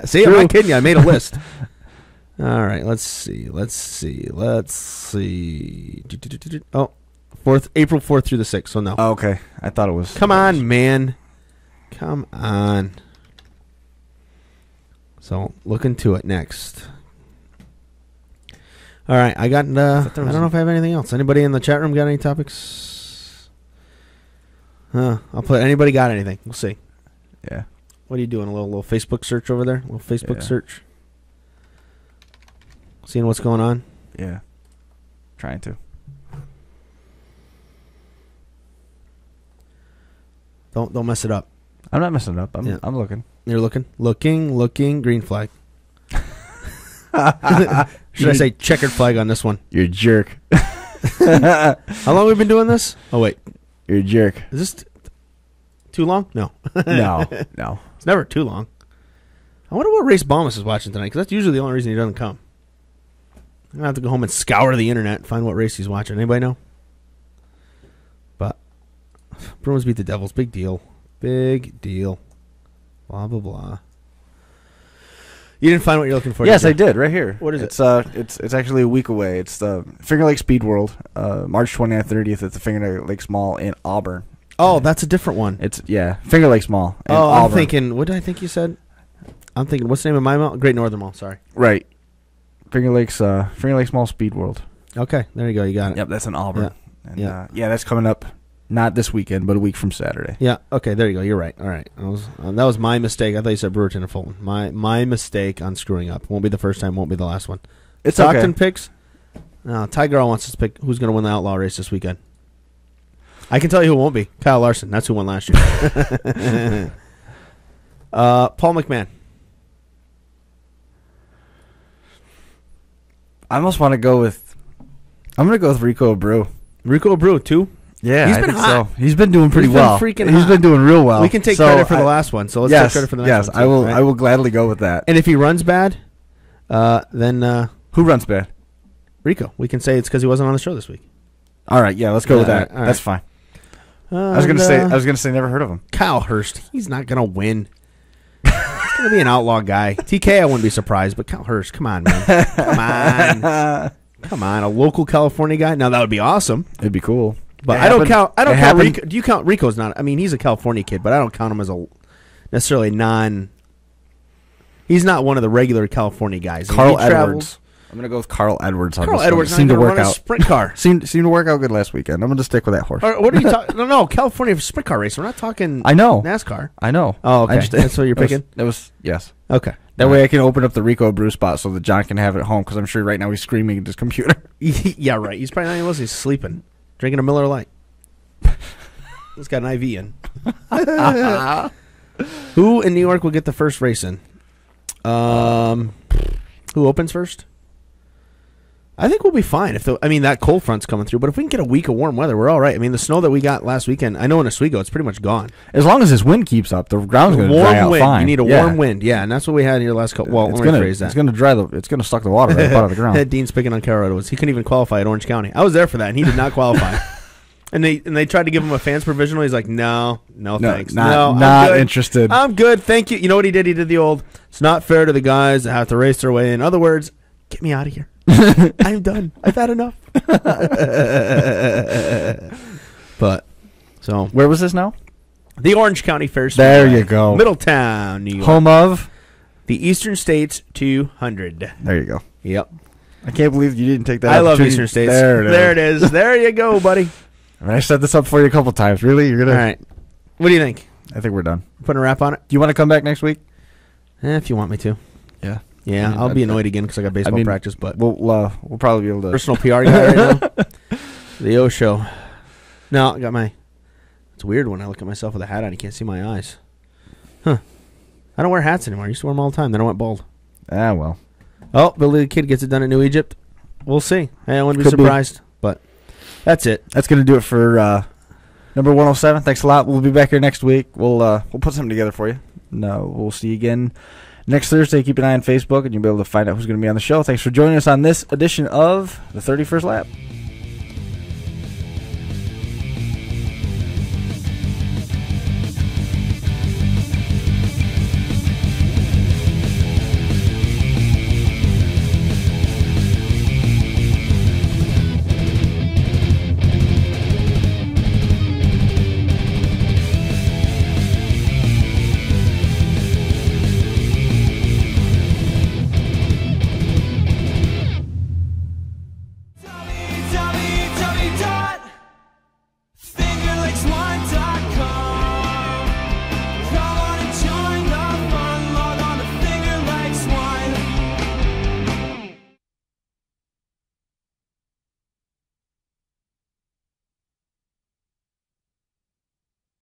See, I'm not kidding you. I made a list. All right, let's see. Oh, April 4th through the 6th, so no. Oh, okay. I thought it was. Come on, man. Come on. So, look into it next. All right, I got. I don't know if I have anything else. Anybody in the chat room got any topics? I'll put. Anybody got anything? We'll see. Yeah. What are you doing? A little Facebook search over there? A little Facebook search? Seeing what's going on? Yeah. Trying to. Don't mess it up. I'm not messing it up. I'm looking. You're looking. Green flag. Should I say checkered flag on this one? You're a jerk. How long have we been doing this? Oh wait, you're a jerk. Is this too long? No. No. It's never too long. I wonder what race Balmas is watching tonight, because that's usually the only reason he doesn't come. I'm going to have to go home and scour the internet and find what race he's watching. Anybody know? But Bruins beat the Devils. Big deal. Big deal. Blah, blah, blah. You didn't find what you're looking for? Yes, I did. Right here. What is it? It's actually a week away. It's the Finger Lakes Speed World, March 29th, 30th at the Finger Lakes Mall in Auburn. Oh, that's a different one. It's Finger Lakes Mall. In Auburn. I'm thinking. What did I think you said? I'm thinking. What's the name of my mall? Great Northern Mall. Sorry. Right. Finger Lakes Mall Speed World. Okay, there you go. You got it. Yep, that's in Auburn. Yeah. And, that's coming up. Not this weekend, but a week from Saturday. Yeah. Okay. There you go. You're right. All right. That was my mistake. I thought you said Brewerton or Fulton. My mistake on screwing up. Won't be the first time. Won't be the last one. It's Stockton okay. picks. Ty Girl wants us to pick who's going to win the Outlaw race this weekend. I can tell you who won't be. Kyle Larson. That's who won last year. Paul McMahon. I almost want to go with. I'm going to go with Rico Abreu. Rico Abreu too. Yeah, he's been hot. So. He's been doing pretty well. He's been doing real well. We can take credit for the last one, so let's take credit for the next one. Yes, I will. Right? I will gladly go with that. And if he runs bad, then who runs bad? Rico. We can say it's because he wasn't on the show this week. All right, yeah, let's go with that. All right. That's fine. I was gonna say never heard of him. Kyle Hurst. He's not gonna win. He's gonna be an outlaw guy. TK, I wouldn't be surprised, but Kyle Hurst, come on, man, come on, a local California guy. Now that would be awesome. It'd be cool. But I don't count Rico. Do you count Rico's not? I mean, he's a California kid, but I don't count him as a necessarily non. He's not one of the regular California guys. Carl Edwards. I'm gonna go with Carl Edwards. Carl Edwards seemed to work out. Sprint car seemed to work out good last weekend. I'm gonna stick with that horse. What are you talking? No, California sprint car race. We're not talking. I know NASCAR. I know. Oh, okay. That's what you're picking. That was yes. Okay. That way I can open up the Rico Abreu spot so that John can have it at home because I'm sure right now he's screaming at his computer. Yeah, right. He's probably not even listening. He's sleeping, drinking a Miller Lite. He's got an IV in. Who in New York will get the first race in? Who opens first? I think we'll be fine. That cold front's coming through, but if we can get a week of warm weather, we're all right. I mean, the snow that we got last weekend, I know in Oswego, it's pretty much gone. As long as this wind keeps up, the ground's going to dry out wind. fine. You need a warm wind, yeah, and that's what we had here last couple. Well, let me rephrase that. It's going to it's going to suck the water right out of the ground. Dean's picking on Colorado's. He couldn't even qualify at Orange County. I was there for that, and he did not qualify. And they tried to give him a fans provisional. He's like, no, thanks. Not interested. I'm good, thank you. You know what he did? He did the old, it's not fair to the guys that have to race their way. In other words, get me out of here. I'm done. I've had enough. But, so. Where was this now? The Orange County Fair. There you go. Middletown, New York. Home of? The Eastern States 200. There you go. Yep. I can't believe you didn't take that. I love Eastern States. There it is. There you go, buddy. I set this up for you a couple times. Really? You're gonna? All right. What do you think? I think we're done. Putting a wrap on it? Do you want to come back next week? If you want me to. Yeah. Yeah, I'll be annoyed again because I got baseball practice, but we'll probably be able to. Personal PR guy right now. The O show. No, I got my. It's weird when I look at myself with a hat on. You can't see my eyes. Huh. I don't wear hats anymore. I used to wear them all the time. Then I went bald. Ah, well. Oh, Billy the Kid gets it done in New Egypt. We'll see. Hey, I wouldn't be surprised. But that's it. That's going to do it for number 107. Thanks a lot. We'll be back here next week. We'll put something together for you. No, we'll see you again next Thursday. Keep an eye on Facebook, and you'll be able to find out who's going to be on the show. Thanks for joining us on this edition of the 31st Lap.